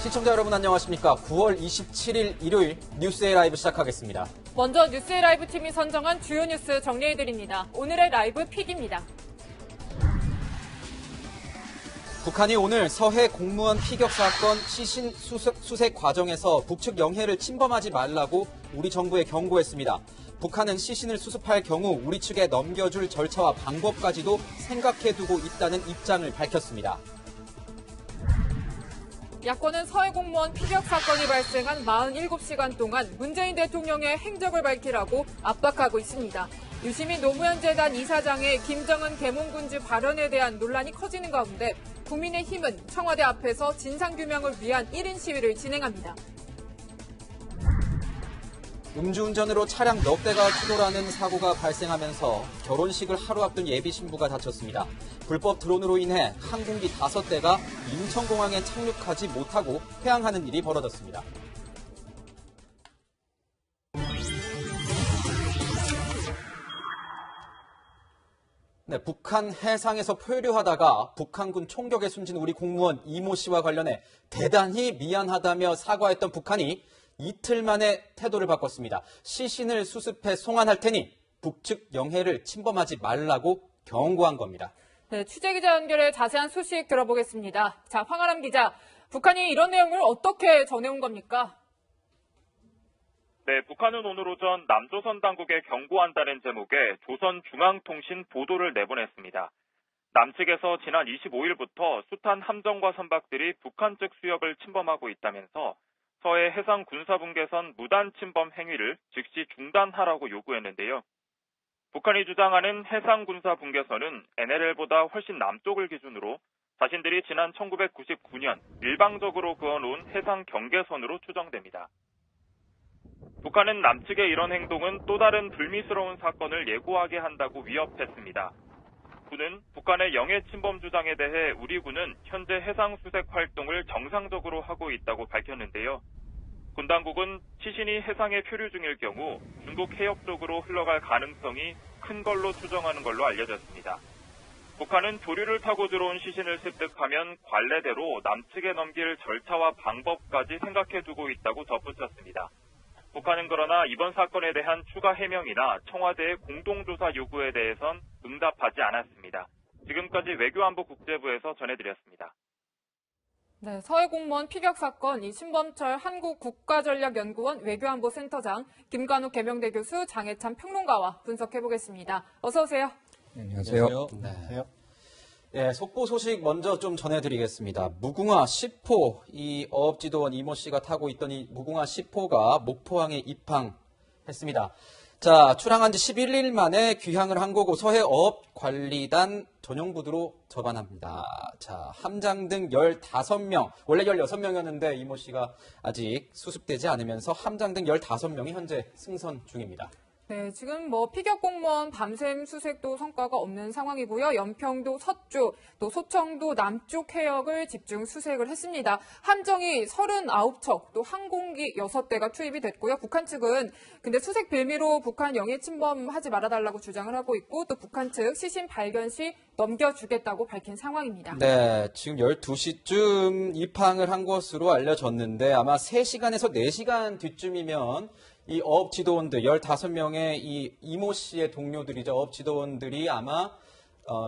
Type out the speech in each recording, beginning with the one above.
시청자 여러분 안녕하십니까. 9월 27일 일요일 뉴스의 라이브 시작하겠습니다. 먼저 뉴스의 라이브 팀이 선정한 주요 뉴스 정리해드립니다. 오늘의 라이브 픽입니다. 북한이 오늘 서해 공무원 피격 사건 시신 수색 과정에서 북측 영해를 침범하지 말라고 우리 정부에 경고했습니다. 북한은 시신을 수습할 경우 우리 측에 넘겨줄 절차와 방법까지도 생각해두고 있다는 입장을 밝혔습니다. 야권은 서해 공무원 피격 사건이 발생한 47시간 동안 문재인 대통령의 행적을 밝히라고 압박하고 있습니다. 유시민 노무현 재단 이사장의 김정은 계몽군주 발언에 대한 논란이 커지는 가운데 국민의힘은 청와대 앞에서 진상규명을 위한 1인 시위를 진행합니다. 음주운전으로 차량 몇 대가 추돌하는 사고가 발생하면서 결혼식을 하루 앞둔 예비 신부가 다쳤습니다. 불법 드론으로 인해 항공기 5대가 인천공항에 착륙하지 못하고 회항하는 일이 벌어졌습니다. 네, 북한 해상에서 표류하다가 북한군 총격에 숨진 우리 공무원 이모 씨와 관련해 대단히 미안하다며 사과했던 북한이 이틀 만에 태도를 바꿨습니다. 시신을 수습해 송환할 테니 북측 영해를 침범하지 말라고 경고한 겁니다. 네, 취재기자 연결해 자세한 소식 들어보겠습니다. 자, 황아람 기자, 북한이 이런 내용을 어떻게 전해온 겁니까? 네, 북한은 오늘 오전 남조선 당국에 경고한다는 제목의 조선중앙통신 보도를 내보냈습니다. 남측에서 지난 25일부터 숱한 함정과 선박들이 북한 측 수역을 침범하고 있다면서 서해 해상 군사분계선 무단 침범 행위를 즉시 중단하라고 요구했는데요. 북한이 주장하는 해상 군사분계선은 NLL보다 훨씬 남쪽을 기준으로 자신들이 지난 1999년 일방적으로 그어놓은 해상 경계선으로 추정됩니다. 북한은 남측의 이런 행동은 또 다른 불미스러운 사건을 예고하게 한다고 위협했습니다. 군은 북한의 영해 침범 주장에 대해 우리 군은 현재 해상 수색 활동을 정상적으로 하고 있다고 밝혔는데요. 군 당국은 시신이 해상에 표류 중일 경우 중국 해역 쪽으로 흘러갈 가능성이 큰 걸로 추정하는 걸로 알려졌습니다. 북한은 조류를 타고 들어온 시신을 습득하면 관례대로 남측에 넘길 절차와 방법까지 생각해두고 있다고 덧붙였습니다. 북한은 그러나 이번 사건에 대한 추가 해명이나 청와대의 공동조사 요구에 대해선 응답하지 않았습니다. 지금까지 외교안보 국제부에서 전해드렸습니다. 네, 서해 공무원 피격 사건 신범철 한국국가전략연구원 외교안보센터장, 김관욱 계명대 교수, 장해찬 평론가와 분석해보겠습니다. 어서 오세요. 네, 안녕하세요. 네. 네, 속보 소식 먼저 좀 전해드리겠습니다. 무궁화 10호, 이 어업지도원 이모 씨가 타고 있던 이 무궁화 10호가 목포항에 입항했습니다. 자, 출항한 지 11일 만에 귀향을 한 거고 서해 어업관리단 전용부두로 접안합니다. 자, 함장 등 15명, 원래 16명이었는데 이모 씨가 아직 수습되지 않으면서 함장 등 15명이 현재 승선 중입니다. 네, 지금 피격 공무원 밤샘 수색도 성과가 없는 상황이고요. 연평도 서쪽, 또 소청도 남쪽 해역을 집중 수색을 했습니다. 함정이 39척, 또 항공기 6대가 투입이 됐고요. 북한 측은 근데 수색 빌미로 북한 영해 침범하지 말아달라고 주장을 하고 있고, 또 북한 측 시신 발견 시 넘겨주겠다고 밝힌 상황입니다. 네, 지금 12시쯤 입항을 한 것으로 알려졌는데 아마 3시간에서 4시간 뒤쯤이면 이 어업지도원들 15명의 이 이모 씨의 동료들이죠. 어업지도원들이 아마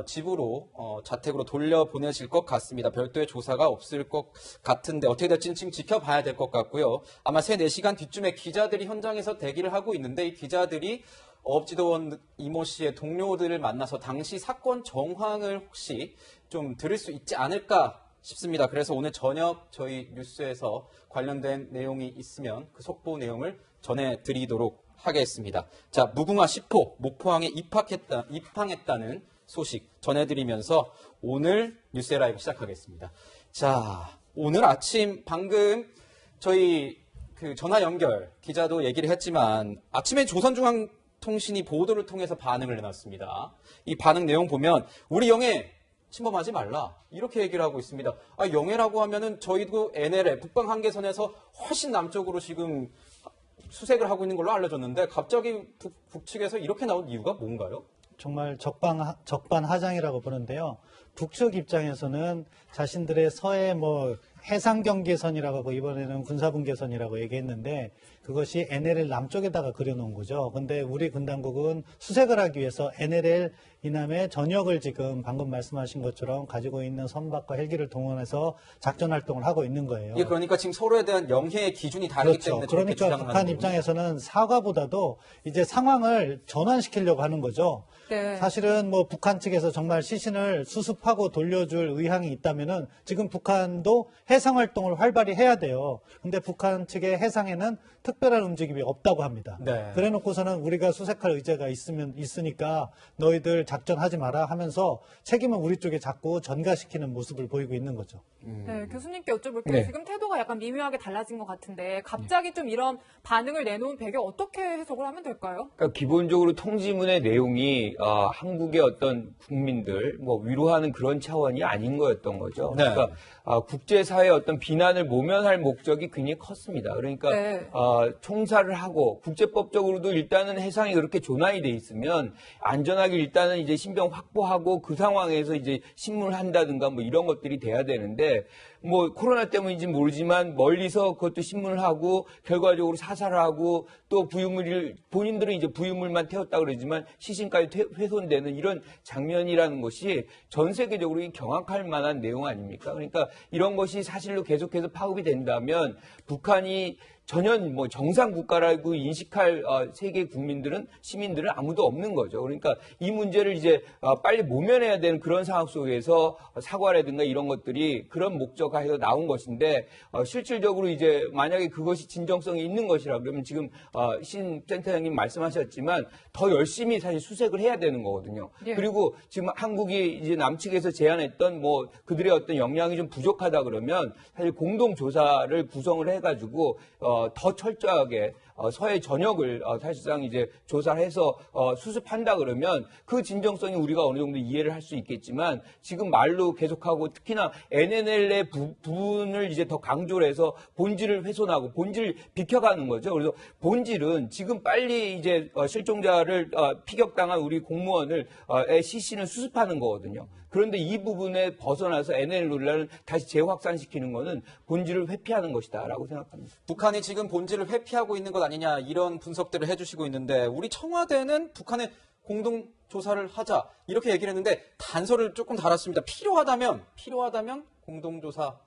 집으로 자택으로 돌려보내질 것 같습니다. 별도의 조사가 없을 것 같은데 어떻게 될지는 지금 지켜봐야 될 것 같고요. 아마 3-4시간 뒤쯤에 기자들이 현장에서 대기를 하고 있는데 이 기자들이 어업지도원 이모 씨의 동료들을 만나서 당시 사건 정황을 혹시 좀 들을 수 있지 않을까 싶습니다. 그래서 오늘 저녁 저희 뉴스에서 관련된 내용이 있으면 그 속보 내용을 전해드리도록 하겠습니다. 자, 무궁화 10호 목포항에 입항했다는 소식 전해드리면서 오늘 뉴스의 라이브 시작하겠습니다. 자, 오늘 아침 방금 저희 전화 연결 기자도 얘기를 했지만 아침에 조선중앙통신이 보도를 통해서 반응을 내놨습니다. 이 반응 내용 보면 우리 영해 침범하지 말라 이렇게 얘기를 하고 있습니다. 영해라고 하면은 저희도 NLL 북방 한계선에서 훨씬 남쪽으로 지금 수색을 하고 있는 걸로 알려졌는데 갑자기 북측에서 이렇게 나온 이유가 뭔가요? 정말 적반하장이라고 보는데요. 북측 입장에서는 자신들의 서해 해상 경계선이라고 하고 이번에는 군사분 계선이라고 얘기했는데 그것이 NLL 남쪽에다가 그려놓은 거죠. 근데 우리 군 당국은 수색을 하기 위해서 NLL 이남의 전역을 지금 방금 말씀하신 것처럼 가지고 있는 선박과 헬기를 동원해서 작전 활동을 하고 있는 거예요. 이게 그러니까 지금 서로에 대한 영해의 기준이 다르기 그렇죠. 때문에 저렇게 그러니까 주장을 북한 하는 거군요. 입장에서는 사과보다도 이제 상황을 전환시키려고 하는 거죠. 네. 사실은 뭐 북한 측에서 정말 시신을 수습하고 돌려줄 의향이 있다면은 지금 북한도 해상 활동을 활발히 해야 돼요. 근데 북한 측의 해상에는 특별한 움직임이 없다고 합니다. 네. 그래 놓고서는 우리가 수색할 의제가 있으니까 너희들 작전하지 마라 하면서 책임은 우리 쪽에 자꾸 전가시키는 모습을 보이고 있는 거죠. 네, 교수님께 여쭤볼게요. 네. 지금 태도가 약간 미묘하게 달라진 것 같은데 갑자기 좀 이런 반응을 내놓은 배경 어떻게 해석을 하면 될까요? 그러니까 기본적으로 통지문의 내용이 한국의 어떤 국민들 뭐 위로하는 그런 차원이 아닌 거였던 거죠. 네. 그러니까 국제사회의 어떤 비난을 모면할 목적이 굉장히 컸습니다. 그러니까 네. 총사를 하고 국제법적으로도 일단은 해상이 그렇게 조난이 돼 있으면 안전하게 일단은 이제 신병 확보하고 그 상황에서 이제 신문을 한다든가 뭐 이런 것들이 돼야 되는데 뭐 코로나 때문인지 모르지만 멀리서 그것도 신문을 하고 결과적으로 사살을 하고 또 본인들은 이제 부유물만 태웠다 그러지만 시신까지 훼손되는 이런 장면이라는 것이 전 세계적으로 경악할 만한 내용 아닙니까? 그러니까 이런 것이 사실로 계속해서 파급이 된다면 북한이 전혀 뭐 정상 국가라고 인식할 세계 국민들은 시민들은 아무도 없는 거죠. 그러니까 이 문제를 이제 빨리 모면해야 되는 그런 상황 속에서 사과라든가 이런 것들이 그런 목적하에서 나온 것인데 실질적으로 이제 만약에 그것이 진정성이 있는 것이라 그러면 지금 신 센터장님 말씀하셨지만 더 열심히 사실 수색을 해야 되는 거거든요. 예. 그리고 지금 한국이 이제 남측에서 제안했던 뭐 그들의 어떤 역량이 좀 부족하다 그러면 사실 공동 조사를 구성을 해가지고 더 철저하게 서해 전역을 사실상 이제 조사를 해서 수습한다 그러면 그 진정성이 우리가 어느 정도 이해를 할 수 있겠지만 지금 말로 계속하고 특히나 NNL의 부분을 이제 더 강조를 해서 본질을 훼손하고 본질을 비켜가는 거죠. 그래서 본질은 지금 빨리 이제 실종자를 피격당한 우리 공무원을 시신을 수습하는 거거든요. 그런데 이 부분에 벗어나서 NL 논란을 다시 재확산시키는 것은 본질을 회피하는 것이다라고 생각합니다. 북한이 지금 본질을 회피하고 있는 것 아니냐 이런 분석들을 해주시고 있는데 우리 청와대는 북한의 공동 조사를 하자 이렇게 얘기를 했는데 단서를 조금 달았습니다. 필요하다면 공동 조사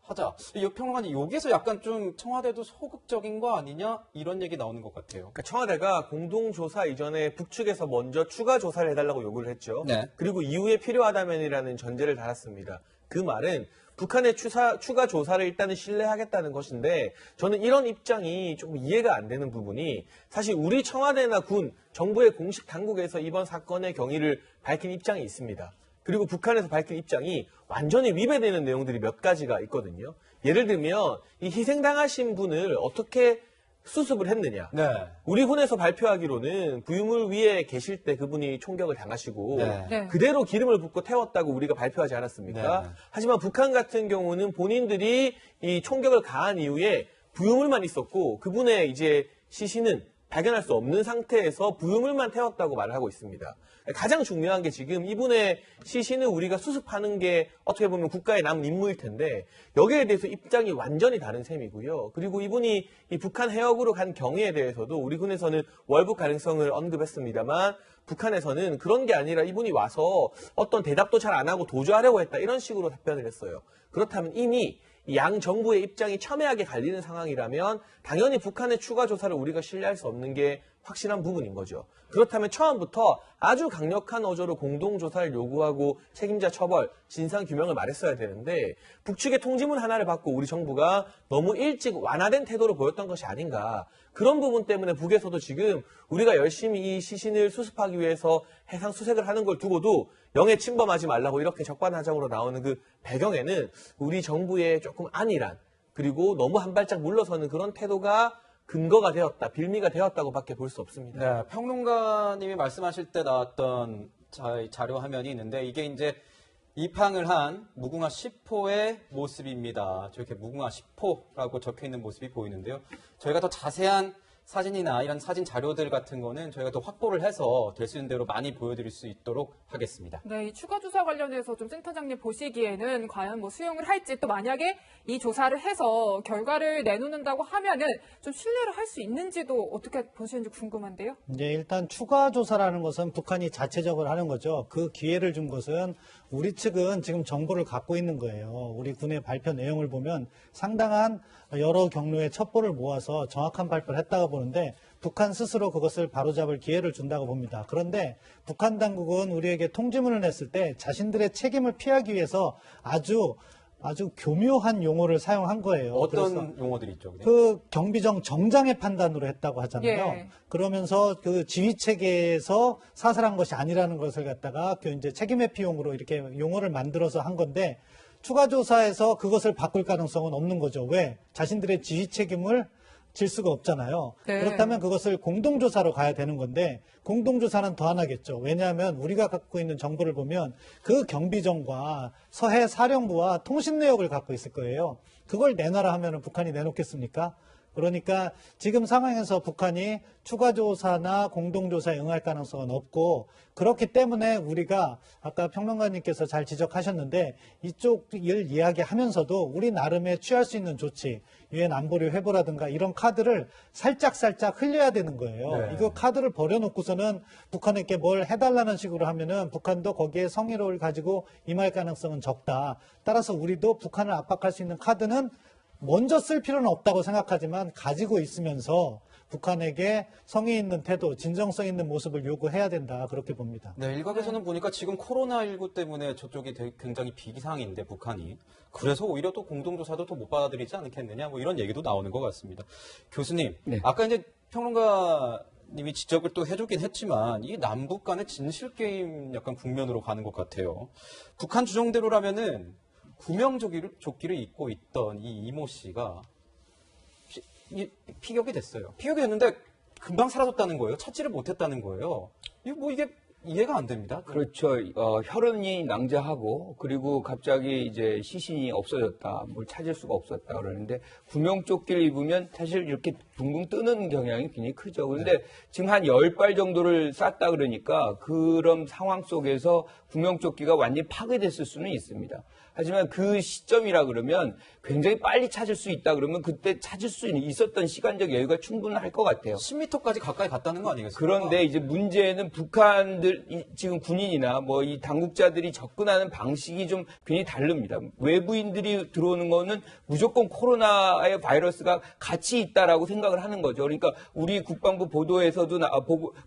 하자. 이 평론가님 여기에서 약간 좀 청와대도 소극적인 거 아니냐 이런 얘기 나오는 것 같아요. 그러니까 청와대가 공동조사 이전에 북측에서 먼저 추가 조사를 해달라고 요구를 했죠. 네. 그리고 이후에 필요하다면이라는 전제를 달았습니다. 그 말은 북한의 추가 조사를 일단은 신뢰하겠다는 것인데 저는 이런 입장이 조금 이해가 안 되는 부분이 사실 우리 청와대나 군, 정부의 공식 당국에서 이번 사건의 경위를 밝힌 입장이 있습니다. 그리고 북한에서 밝힌 입장이 완전히 위배되는 내용들이 몇 가지가 있거든요. 예를 들면 이 희생당하신 분을 어떻게 수습을 했느냐. 네. 우리 군에서 발표하기로는 부유물 위에 계실 때 그분이 총격을 당하시고 네. 네. 그대로 기름을 붓고 태웠다고 우리가 발표하지 않았습니까? 네. 하지만 북한 같은 경우는 본인들이 이 총격을 가한 이후에 부유물만 있었고 그분의 이제 시신은 발견할 수 없는 상태에서 부유물만 태웠다고 말을 하고 있습니다. 가장 중요한 게 지금 이분의 시신을 우리가 수습하는 게 어떻게 보면 국가의 남은 임무일 텐데 여기에 대해서 입장이 완전히 다른 셈이고요. 그리고 이분이 이 북한 해역으로 간 경위에 대해서도 우리 군에서는 월북 가능성을 언급했습니다만 북한에서는 그런 게 아니라 이분이 와서 어떤 대답도 잘 안 하고 도주하려고 했다 이런 식으로 답변을 했어요. 그렇다면 이미 양 정부의 입장이 첨예하게 갈리는 상황이라면 당연히 북한의 추가 조사를 우리가 신뢰할 수 없는 게 확실한 부분인 거죠. 그렇다면 처음부터 아주 강력한 어조로 공동조사를 요구하고 책임자 처벌, 진상규명을 말했어야 되는데 북측의 통지문 하나를 받고 우리 정부가 너무 일찍 완화된 태도를 보였던 것이 아닌가. 그런 부분 때문에 북에서도 지금 우리가 열심히 이 시신을 수습하기 위해서 해상 수색을 하는 걸 두고도 영해 침범하지 말라고 이렇게 적반하장으로 나오는 그 배경에는 우리 정부의 조금 안일한 그리고 너무 한 발짝 물러서는 그런 태도가 근거가 되었다, 빌미가 되었다고밖에 볼 수 없습니다. 네, 평론가님이 말씀하실 때 나왔던 자료 화면이 있는데 이게 이제 입항을 한 무궁화 10호의 모습입니다. 저렇게 무궁화 10호라고 적혀 있는 모습이 보이는데요. 저희가 더 자세한 사진이나 이런 사진 자료들 같은 거는 저희가 또 확보를 해서 될 수 있는 대로 많이 보여드릴 수 있도록 하겠습니다. 네, 이 추가 조사 관련해서 좀 센터장님 보시기에는 과연 뭐 수용을 할지 또 만약에 이 조사를 해서 결과를 내놓는다고 하면은 좀 신뢰를 할 수 있는지도 어떻게 보시는지 궁금한데요. 이제 일단 추가 조사라는 것은 북한이 자체적으로 하는 거죠. 그 기회를 준 것은 우리 측은 지금 정보를 갖고 있는 거예요. 우리 군의 발표 내용을 보면 상당한 여러 경로의 첩보를 모아서 정확한 발표를 했다고 보는데 북한 스스로 그것을 바로잡을 기회를 준다고 봅니다. 그런데 북한 당국은 우리에게 통지문을 냈을 때 자신들의 책임을 피하기 위해서 아주 교묘한 용어를 사용한 거예요. 그래서 어떤 용어들이 있죠? 그 경비정 정장의 판단으로 했다고 하잖아요. 예. 그러면서 그 지휘 체계에서 사살한 것이 아니라는 것을 갖다가 그 이제 책임의 피용으로 이렇게 용어를 만들어서 한 건데 추가 조사에서 그것을 바꿀 가능성은 없는 거죠. 왜? 자신들의 지휘 책임을 질 수가 없잖아요. 네. 그렇다면 그것을 공동조사로 가야 되는 건데 공동조사는 더 안 하겠죠. 왜냐하면 우리가 갖고 있는 정보를 보면 그 경비정과 서해 사령부와 통신 내역을 갖고 있을 거예요. 그걸 내놔라 하면 북한이 내놓겠습니까? 그러니까 지금 상황에서 북한이 추가 조사나 공동조사에 응할 가능성은 없고 그렇기 때문에 우리가 아까 평론가님께서 잘 지적하셨는데 이쪽을 이야기하면서도 우리 나름의 취할 수 있는 조치, 유엔 안보리 회보라든가 이런 카드를 살짝 흘려야 되는 거예요. 네. 이거 카드를 버려놓고서는 북한에게 뭘 해달라는 식으로 하면은 북한도 거기에 성의를 가지고 임할 가능성은 적다. 따라서 우리도 북한을 압박할 수 있는 카드는 먼저 쓸 필요는 없다고 생각하지만 가지고 있으면서 북한에게 성의 있는 태도, 진정성 있는 모습을 요구해야 된다. 그렇게 봅니다. 네, 일각에서는 보니까 지금 코로나19 때문에 저쪽이 굉장히 비상인데 북한이. 그래서 오히려 또 공동조사도 더 못 받아들이지 않겠느냐 뭐 이런 얘기도 나오는 것 같습니다. 교수님, 네. 아까 이제 평론가님이 지적을 또 해주긴 했지만 이 남북 간의 진실게임 약간 국면으로 가는 것 같아요. 북한 주장대로라면은 구명조끼를 입고 있던 이 이모 씨가 피격이 됐어요. 피격이 됐는데 금방 사라졌다는 거예요. 찾지를 못했다는 거예요. 이게 이해가 안 됩니다. 그렇죠. 혈흔이 낭자하고 그리고 갑자기 이제 시신이 없어졌다. 뭘 찾을 수가 없었다 그러는데 구명조끼를 입으면 사실 이렇게 붕붕 뜨는 경향이 굉장히 크죠. 그런데 지금 한 10발 정도를 쐈다 그러니까 그런 상황 속에서 구명조끼가 완전히 파괴됐을 수는 있습니다. 하지만 그 시점이라 그러면 굉장히 빨리 찾을 수 있다 그러면 그때 찾을 수 있었던 시간적 여유가 충분할 것 같아요. 10m까지 가까이 갔다는 거 아니겠습니까? 그런데 이제 문제는 북한들 지금 군인이나 뭐 이 당국자들이 접근하는 방식이 좀 굉장히 다릅니다. 외부인들이 들어오는 거는 무조건 코로나의 바이러스가 같이 있다라고 생각을 하는 거죠. 그러니까 우리 국방부 보도에서도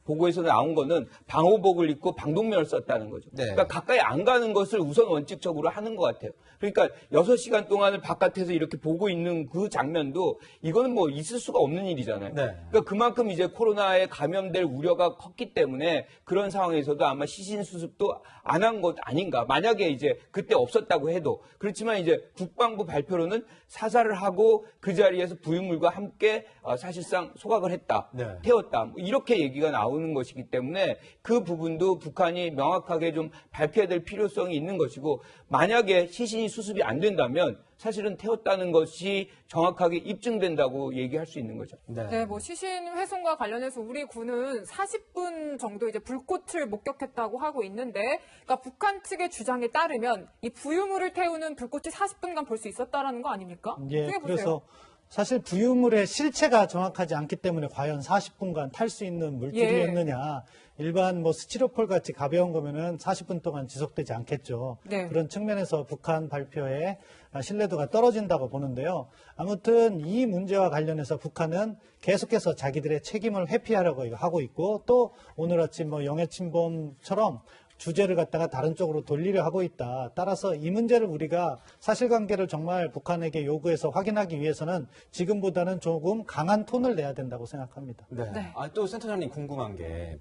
보고에서 나온 거는 방호복을 입고 방독면을 썼다는 거죠. 네. 그러니까 가까이 안 가는 것을 우선 원칙적으로 하는 것 같아요. 그러니까 6시간 동안을 바깥에서 이렇게 보고 있는 그 장면도 이거는 뭐 있을 수가 없는 일이잖아요. 네. 그러니까 그만큼 이제 코로나에 감염될 우려가 컸기 때문에 그런 상황에서도 아마 시신 수습도 안 한 것 아닌가. 만약에 이제 그때 없었다고 해도. 그렇지만 이제 국방부 발표로는 사살을 하고 그 자리에서 부유물과 함께 사실상 소각을 했다. 네. 태웠다. 뭐 이렇게 얘기가 나오는 것이기 때문에 그 부분도 북한이 명확하게 좀 밝혀야 될 필요성이 있는 것이고 만약에 시신이 수습이 안 된다면 사실은 태웠다는 것이 정확하게 입증된다고 얘기할 수 있는 거죠. 네, 뭐 시신 훼손과 관련해서 우리 군은 40분 정도 이제 불꽃을 목격했다고 하고 있는데, 그러니까 북한 측의 주장에 따르면 이 부유물을 태우는 불꽃이 40분간 볼 수 있었다라는 거 아닙니까? 예, 어떻게 보세요? 그래서 사실 부유물의 실체가 정확하지 않기 때문에 과연 40분간 탈 수 있는 물질이었느냐. 일반 뭐 스티로폴 같이 가벼운 거면은 40분 동안 지속되지 않겠죠. 네. 그런 측면에서 북한 발표에 신뢰도가 떨어진다고 보는데요. 아무튼 이 문제와 관련해서 북한은 계속해서 자기들의 책임을 회피하려고 하고 있고 또 오늘 아침 뭐 영해침범처럼 주제를 갖다가 다른 쪽으로 돌리려 하고 있다. 따라서 이 문제를 우리가 사실관계를 정말 북한에게 요구해서 확인하기 위해서는 지금보다는 조금 강한 톤을 내야 된다고 생각합니다. 네. 네. 또 센터장님 궁금한 게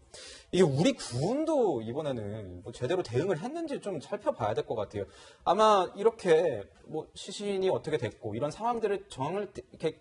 이게 우리 군도 이번에는 뭐 제대로 대응을 했는지 좀 살펴봐야 될 것 같아요. 아마 이렇게 뭐 시신이 어떻게 됐고 이런 상황들을 정황을 이렇게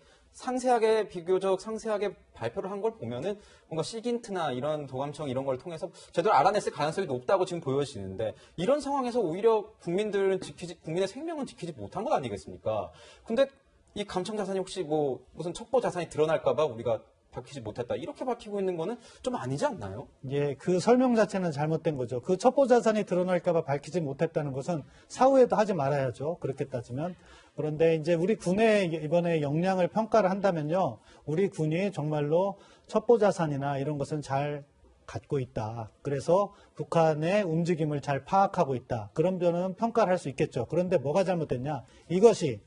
비교적 상세하게 발표를 한 걸 보면은 뭔가 시긴트나 이런 도감청 이런 걸 통해서 제대로 알아냈을 가능성이 높다고 지금 보여지는데 이런 상황에서 오히려 국민의 생명은 지키지 못한 것 아니겠습니까? 근데 이 감청 자산이 혹시 뭐 무슨 첩보 자산이 드러날까봐 우리가 밝히지 못했다. 이렇게 밝히고 있는 거는 좀 아니지 않나요? 예, 그 설명 자체는 잘못된 거죠. 그 첩보 자산이 드러날까봐 밝히지 못했다는 것은 사후에도 하지 말아야죠. 그렇게 따지면. 그런데 이제 우리 군의 이번에 역량을 평가를 한다면요. 우리 군이 정말로 첩보 자산이나 이런 것은 잘 갖고 있다. 그래서 북한의 움직임을 잘 파악하고 있다. 그런 점은 평가를 할 수 있겠죠. 그런데 뭐가 잘못됐냐? 이것이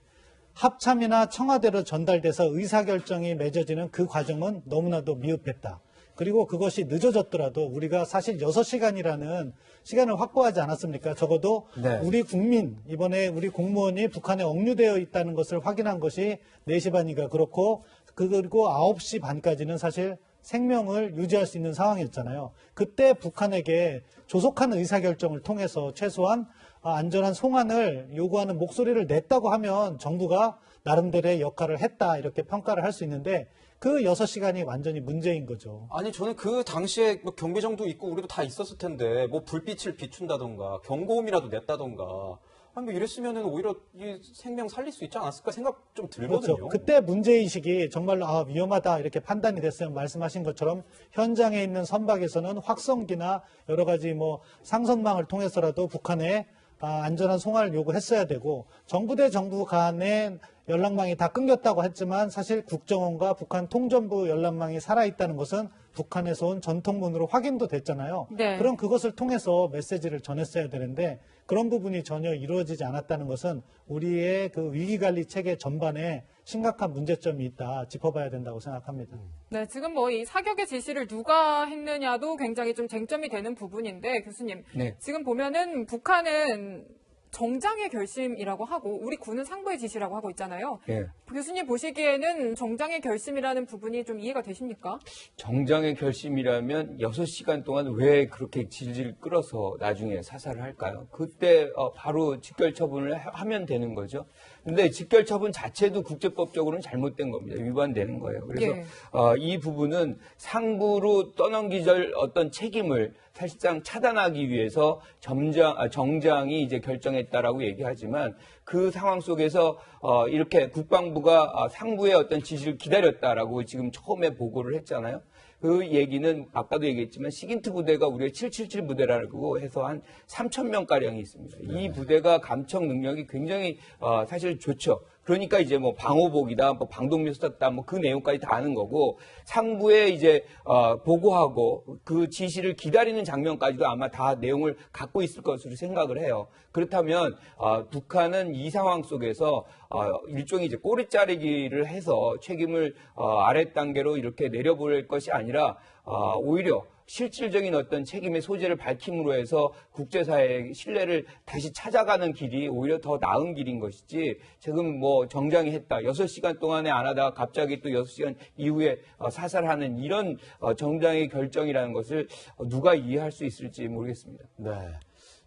합참이나 청와대로 전달돼서 의사결정이 맺어지는 그 과정은 너무나도 미흡했다. 그리고 그것이 늦어졌더라도 우리가 사실 6시간이라는 시간을 확보하지 않았습니까? 적어도 네. 우리 국민, 이번에 우리 공무원이 북한에 억류되어 있다는 것을 확인한 것이 4시 반인가 그렇고 그리고 9시 반까지는 사실 생명을 유지할 수 있는 상황이었잖아요. 그때 북한에게 조속한 의사결정을 통해서 최소한 안전한 송환을 요구하는 목소리를 냈다고 하면 정부가 나름대로의 역할을 했다 이렇게 평가를 할 수 있는데 그 6시간이 완전히 문제인 거죠. 아니 저는 그 당시에 뭐 경비정도 있고 우리도 다 있었을 텐데 뭐 불빛을 비춘다던가 경고음이라도 냈다던가 아니 뭐 이랬으면은 오히려 이 생명 살릴 수 있지 않았을까 생각 좀 들거든요. 그렇죠. 그때 문제의식이 정말로 위험하다 이렇게 판단이 됐으면 말씀하신 것처럼 현장에 있는 선박에서는 확성기나 여러 가지 뭐 상선망을 통해서라도 북한에 안전한 송환을 요구했어야 되고 정부 대 정부 간의 연락망이 다 끊겼다고 했지만 사실 국정원과 북한 통전부 연락망이 살아있다는 것은 북한에서 온 전통문으로 확인도 됐잖아요. 네. 그럼 그것을 통해서 메시지를 전했어야 되는데 그런 부분이 전혀 이루어지지 않았다는 것은 우리의 그 위기관리 체계 전반에 심각한 문제점이 있다 짚어봐야 된다고 생각합니다. 네, 지금 뭐 이 사격의 지시를 누가 했느냐도 굉장히 좀 쟁점이 되는 부분인데 교수님, 네. 지금 보면은 북한은 정장의 결심이라고 하고 우리 군은 상부의 지시라고 하고 있잖아요. 예. 교수님 보시기에는 정장의 결심이라는 부분이 좀 이해가 되십니까? 정장의 결심이라면 6시간 동안 왜 그렇게 질질 끌어서 나중에 사살을 할까요? 그때 바로 직결 처분을 하면 되는 거죠. 근데 직결 처분 자체도 국제법적으로는 잘못된 겁니다. 위반되는 거예요. 그래서 예. 이 부분은 상부로 떠넘기질 어떤 책임을 사실상 차단하기 위해서 정장이 이제 결정했다라고 얘기하지만 그 상황 속에서 이렇게 국방부가 상부의 어떤 지시를 기다렸다라고 지금 처음에 보고를 했잖아요. 그 얘기는 아까도 얘기했지만 시긴트 부대가 우리의 777 부대라고 해서 한 3,000명가량이 있습니다. 이 부대가 감청 능력이 굉장히 사실 좋죠. 그러니까 이제 뭐 방호복이다, 뭐 방독면 썼다, 뭐 그 내용까지 다 아는 거고 상부에 이제 보고하고 그 지시를 기다리는 장면까지도 아마 다 내용을 갖고 있을 것으로 생각을 해요. 그렇다면 북한은 이 상황 속에서 일종의 이제 꼬리 자르기를 해서 책임을 아래 단계로 이렇게 내려볼 것이 아니라 오히려 실질적인 어떤 책임의 소재를 밝힘으로 해서 국제사회의 신뢰를 다시 찾아가는 길이 오히려 더 나은 길인 것이지 지금 뭐 정장이 했다. 6시간 동안에 안 하다가 갑자기 또 6시간 이후에 사살하는 이런 정장의 결정이라는 것을 누가 이해할 수 있을지 모르겠습니다. 네.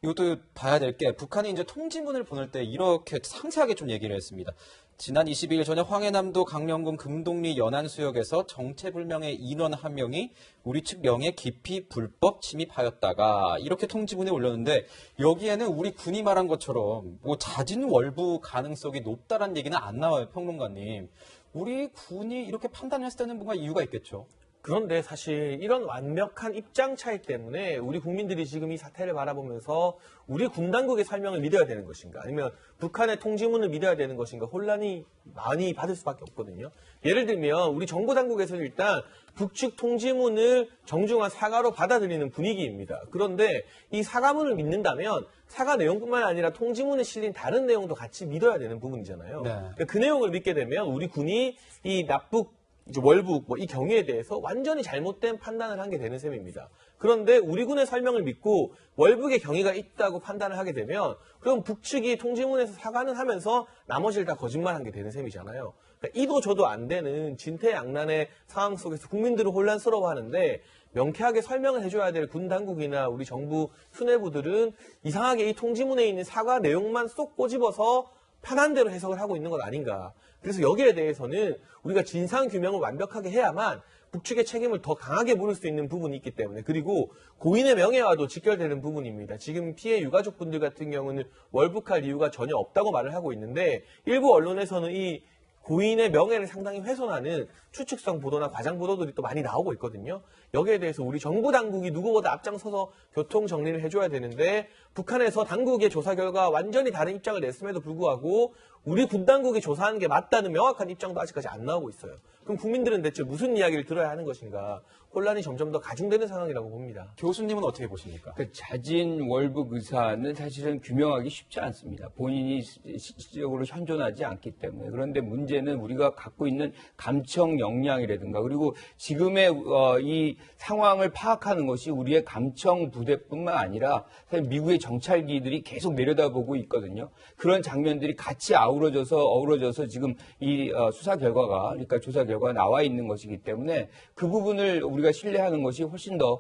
이것도 봐야 될 게 북한이 이제 통지문을 보낼 때 이렇게 상세하게 좀 얘기를 했습니다. 지난 22일 저녁 황해남도 강령군 금동리 연안수역에서 정체불명의 인원 한 명이 우리 측 명예 깊이 불법 침입하였다가 이렇게 통지문에 올렸는데 여기에는 우리 군이 말한 것처럼 뭐 자진 월부 가능성이 높다라는 얘기는 안 나와요, 평론가님. 우리 군이 이렇게 판단했을 때는 뭔가 이유가 있겠죠. 그런데 사실 이런 완벽한 입장 차이 때문에 우리 국민들이 지금 이 사태를 바라보면서 우리 군 당국의 설명을 믿어야 되는 것인가 아니면 북한의 통지문을 믿어야 되는 것인가 혼란이 많이 받을 수밖에 없거든요. 예를 들면 우리 정부 당국에서는 일단 북측 통지문을 정중한 사과로 받아들이는 분위기입니다. 그런데 이 사과문을 믿는다면 사과 내용뿐만 아니라 통지문에 실린 다른 내용도 같이 믿어야 되는 부분이잖아요. 네. 그 내용을 믿게 되면 우리 군이 이 납북 이제 월북 이 경위에 대해서 완전히 잘못된 판단을 한 게 되는 셈입니다. 그런데 우리 군의 설명을 믿고 월북의 경위가 있다고 판단을 하게 되면 그럼 북측이 통지문에서 사과는 하면서 나머지를 다 거짓말한 게 되는 셈이잖아요. 그러니까 이도 저도 안 되는 진퇴양난의 상황 속에서 국민들은 혼란스러워하는데 명쾌하게 설명을 해줘야 될 군 당국이나 우리 정부 수뇌부들은 이상하게 이 통지문에 있는 사과 내용만 쏙 꼬집어서 편한 대로 해석을 하고 있는 것 아닌가. 그래서 여기에 대해서는 우리가 진상규명을 완벽하게 해야만 북측의 책임을 더 강하게 물을 수 있는 부분이 있기 때문에 그리고 고인의 명예와도 직결되는 부분입니다. 지금 피해 유가족분들 같은 경우는 월북할 이유가 전혀 없다고 말을 하고 있는데 일부 언론에서는 이 고인의 명예를 상당히 훼손하는 추측성 보도나 과장 보도들이 또 많이 나오고 있거든요. 여기에 대해서 우리 정부 당국이 누구보다 앞장서서 교통 정리를 해줘야 되는데 북한에서 당국의 조사 결과 완전히 다른 입장을 냈음에도 불구하고 우리 군 당국이 조사하는 게 맞다는 명확한 입장도 아직까지 안 나오고 있어요. 그럼 국민들은 대체 무슨 이야기를 들어야 하는 것인가? 혼란이 점점 더 가중되는 상황이라고 봅니다. 교수님은 어떻게 보십니까? 그 자진 월북 의사는 사실은 규명하기 쉽지 않습니다. 본인이 실질적으로 현존하지 않기 때문에. 그런데 문제는 우리가 갖고 있는 감청 역량이라든가 그리고 지금의 이 상황을 파악하는 것이 우리의 감청 부대뿐만 아니라 사실 미국의 정찰기들이 계속 내려다보고 있거든요. 그런 장면들이 같이 어우러져서 지금 이 수사 결과가 그러니까 조사 결과가 나와 있는 것이기 때문에 그 부분을 우리가 신뢰하는 것이 훨씬 더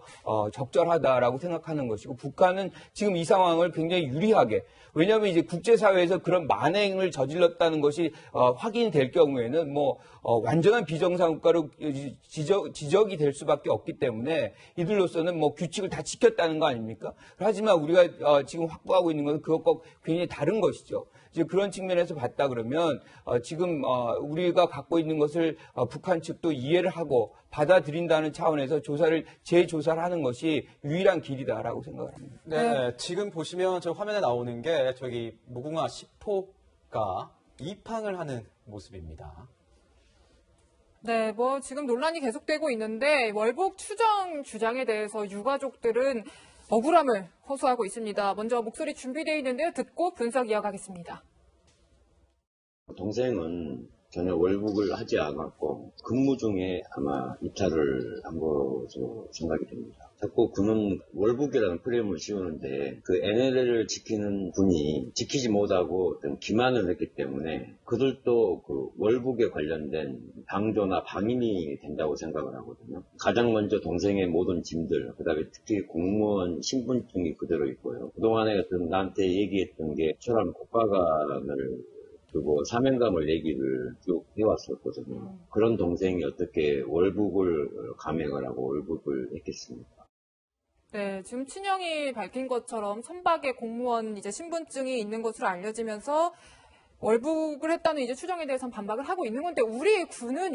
적절하다라고 생각하는 것이고 북한은 지금 이 상황을 굉장히 유리하게 왜냐하면 이제 국제사회에서 그런 만행을 저질렀다는 것이 확인될 경우에는 완전한 비정상 국가로 지적이 될 수밖에 없기 때문에 이들로서는 규칙을 다 지켰다는 거 아닙니까? 하지만 우리가 지금 확보하고 있는 것은 그것과 굉장히 다른 것이죠. 이제 그런 측면에서 봤다 그러면 지금 우리가 갖고 있는 것을 북한 측도 이해를 하고 받아들인다는 차원에서 재조사를 하는 것이 유일한 길이다라고 생각을 합니다. 네, 지금 보시면 저 화면에 나오는 게 저기 무궁화 10호가 입항을 하는 모습입니다. 네, 지금 논란이 계속되고 있는데 월북 추정 주장에 대해서 유가족들은 억울함을 호소하고 있습니다. 먼저 목소리 준비되어 있는데요. 듣고 분석 이어가겠습니다. 동생은 전혀 월북을 하지 않았고 근무 중에 아마 이탈을 한 것으로 생각이 됩니다. 자꾸 군은 월북이라는 프레임을 씌우는데 그 NLL을 지키는 군이 지키지 못하고 어떤 기만을 했기 때문에 그들도 그 월북에 관련된 방조나 방임이 된다고 생각을 하거든요. 가장 먼저 동생의 모든 짐들, 그다음에 특히 공무원 신분증이 그대로 있고요. 그동안에 어떤 나한테 얘기했던 게 처럼 국가관을 그리고 사명감을 얘기를 쭉 해왔었거든요. 그런 동생이 어떻게 월북을 감행을 하고 월북을 했겠습니까? 네, 지금 친형이 밝힌 것처럼 선박에 공무원 신분증이 있는 것으로 알려지면서 월북을 했다는 추정에 대해서는 반박을 하고 있는 건데 우리 군은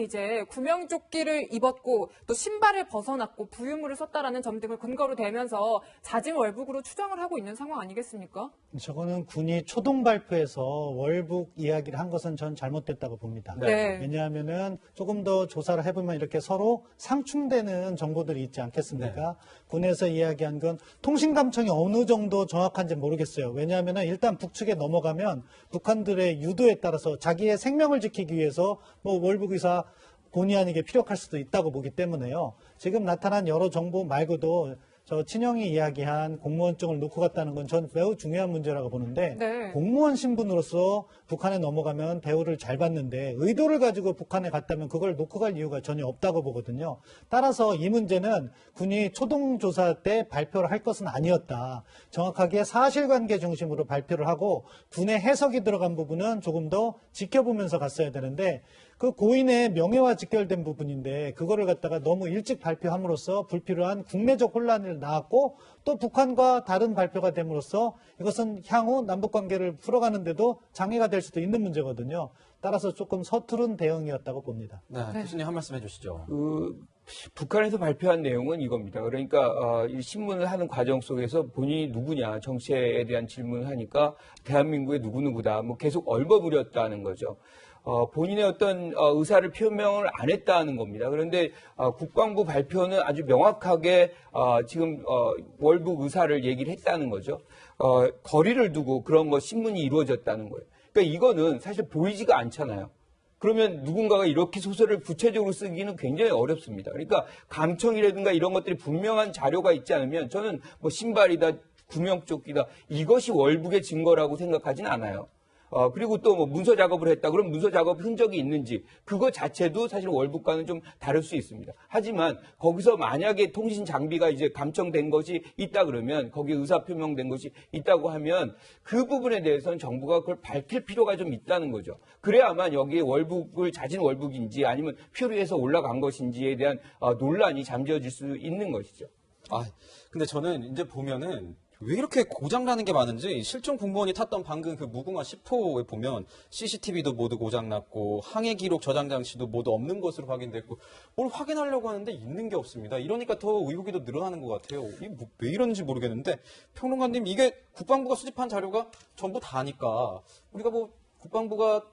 구명조끼를 입었고 또 신발을 벗어났고 부유물을 썼다라는 점 등을 근거로 대면서 자진 월북으로 추정을 하고 있는 상황 아니겠습니까? 저거는 군이 초동 발표에서 월북 이야기를 한 것은 전 잘못됐다고 봅니다. 네. 왜냐하면은 조금 더 조사를 해보면 이렇게 서로 상충되는 정보들이 있지 않겠습니까? 군에서 이야기한 건 통신감청이 어느 정도 정확한지 모르겠어요. 왜냐하면은 일단 북측에 넘어가면 북한들의 유도에 따라서 자기의 생명을 지키기 위해서 월북 의사 본의 아니게 피력할 수도 있다고 보기 때문에요. 지금 나타난 여러 정보 말고도 저 친형이 이야기한 공무원증을 놓고 갔다는 건 전 매우 중요한 문제라고 보는데 네. 공무원 신분으로서 북한에 넘어가면 대우를 잘 받는데 의도를 가지고 북한에 갔다면 그걸 놓고 갈 이유가 전혀 없다고 보거든요. 따라서 이 문제는 군이 초동조사 때 발표를 할 것은 아니었다. 정확하게 사실관계 중심으로 발표를 하고 군의 해석이 들어간 부분은 조금 더 지켜보면서 갔어야 되는데 그 고인의 명예와 직결된 부분인데 그거를 갖다가 너무 일찍 발표함으로써 불필요한 국내적 혼란을 낳았고 또 북한과 다른 발표가 됨으로써 이것은 향후 남북관계를 풀어가는데도 장애가 될 수도 있는 문제거든요. 따라서 조금 서투른 대응이었다고 봅니다. 네, 교수님 한 말씀 해주시죠. 북한에서 발표한 내용은 이겁니다. 그러니까 이 신문을 하는 과정 속에서 본인이 누구냐 정체에 대한 질문을 하니까 대한민국의 누구누구다 계속 얼버무렸다는 거죠. 본인의 어떤 의사를 표명을 안 했다는 겁니다. 그런데 국방부 발표는 아주 명확하게 지금 월북 의사를 얘기를 했다는 거죠. 거리를 두고 그런 신문이 이루어졌다는 거예요. 그러니까 이거는 사실 보이지가 않잖아요. 그러면 누군가가 이렇게 소설을 구체적으로 쓰기는 굉장히 어렵습니다. 그러니까 감청이라든가 이런 것들이 분명한 자료가 있지 않으면 저는 신발이다, 구명조끼다 이것이 월북의 증거라고 생각하진 않아요. 그리고 또 문서 작업을 했다. 그럼 문서 작업 흔적이 있는지 그거 자체도 사실 월북과는 좀 다를 수 있습니다. 하지만 거기서 만약에 통신 장비가 감청된 것이 있다 그러면 거기에 의사 표명된 것이 있다고 하면 그 부분에 대해서는 정부가 그걸 밝힐 필요가 좀 있다는 거죠. 그래야만 여기에 자진 월북인지 아니면 표류해서 올라간 것인지에 대한 논란이 잠재워질 수 있는 것이죠. 근데 저는 이제 보면은 왜 이렇게 고장나는 게 많은지 실종 공무원이 탔던 방금 그 무궁화 10호에 보면 CCTV도 모두 고장났고 항해 기록 저장 장치도 모두 없는 것으로 확인됐고 뭘 확인하려고 하는데 있는 게 없습니다. 이러니까 더 의혹이 더 늘어나는 것 같아요. 이게 왜 이러는지 모르겠는데 평론가님 이게 국방부가 수집한 자료가 전부 다니까 우리가 뭐 국방부가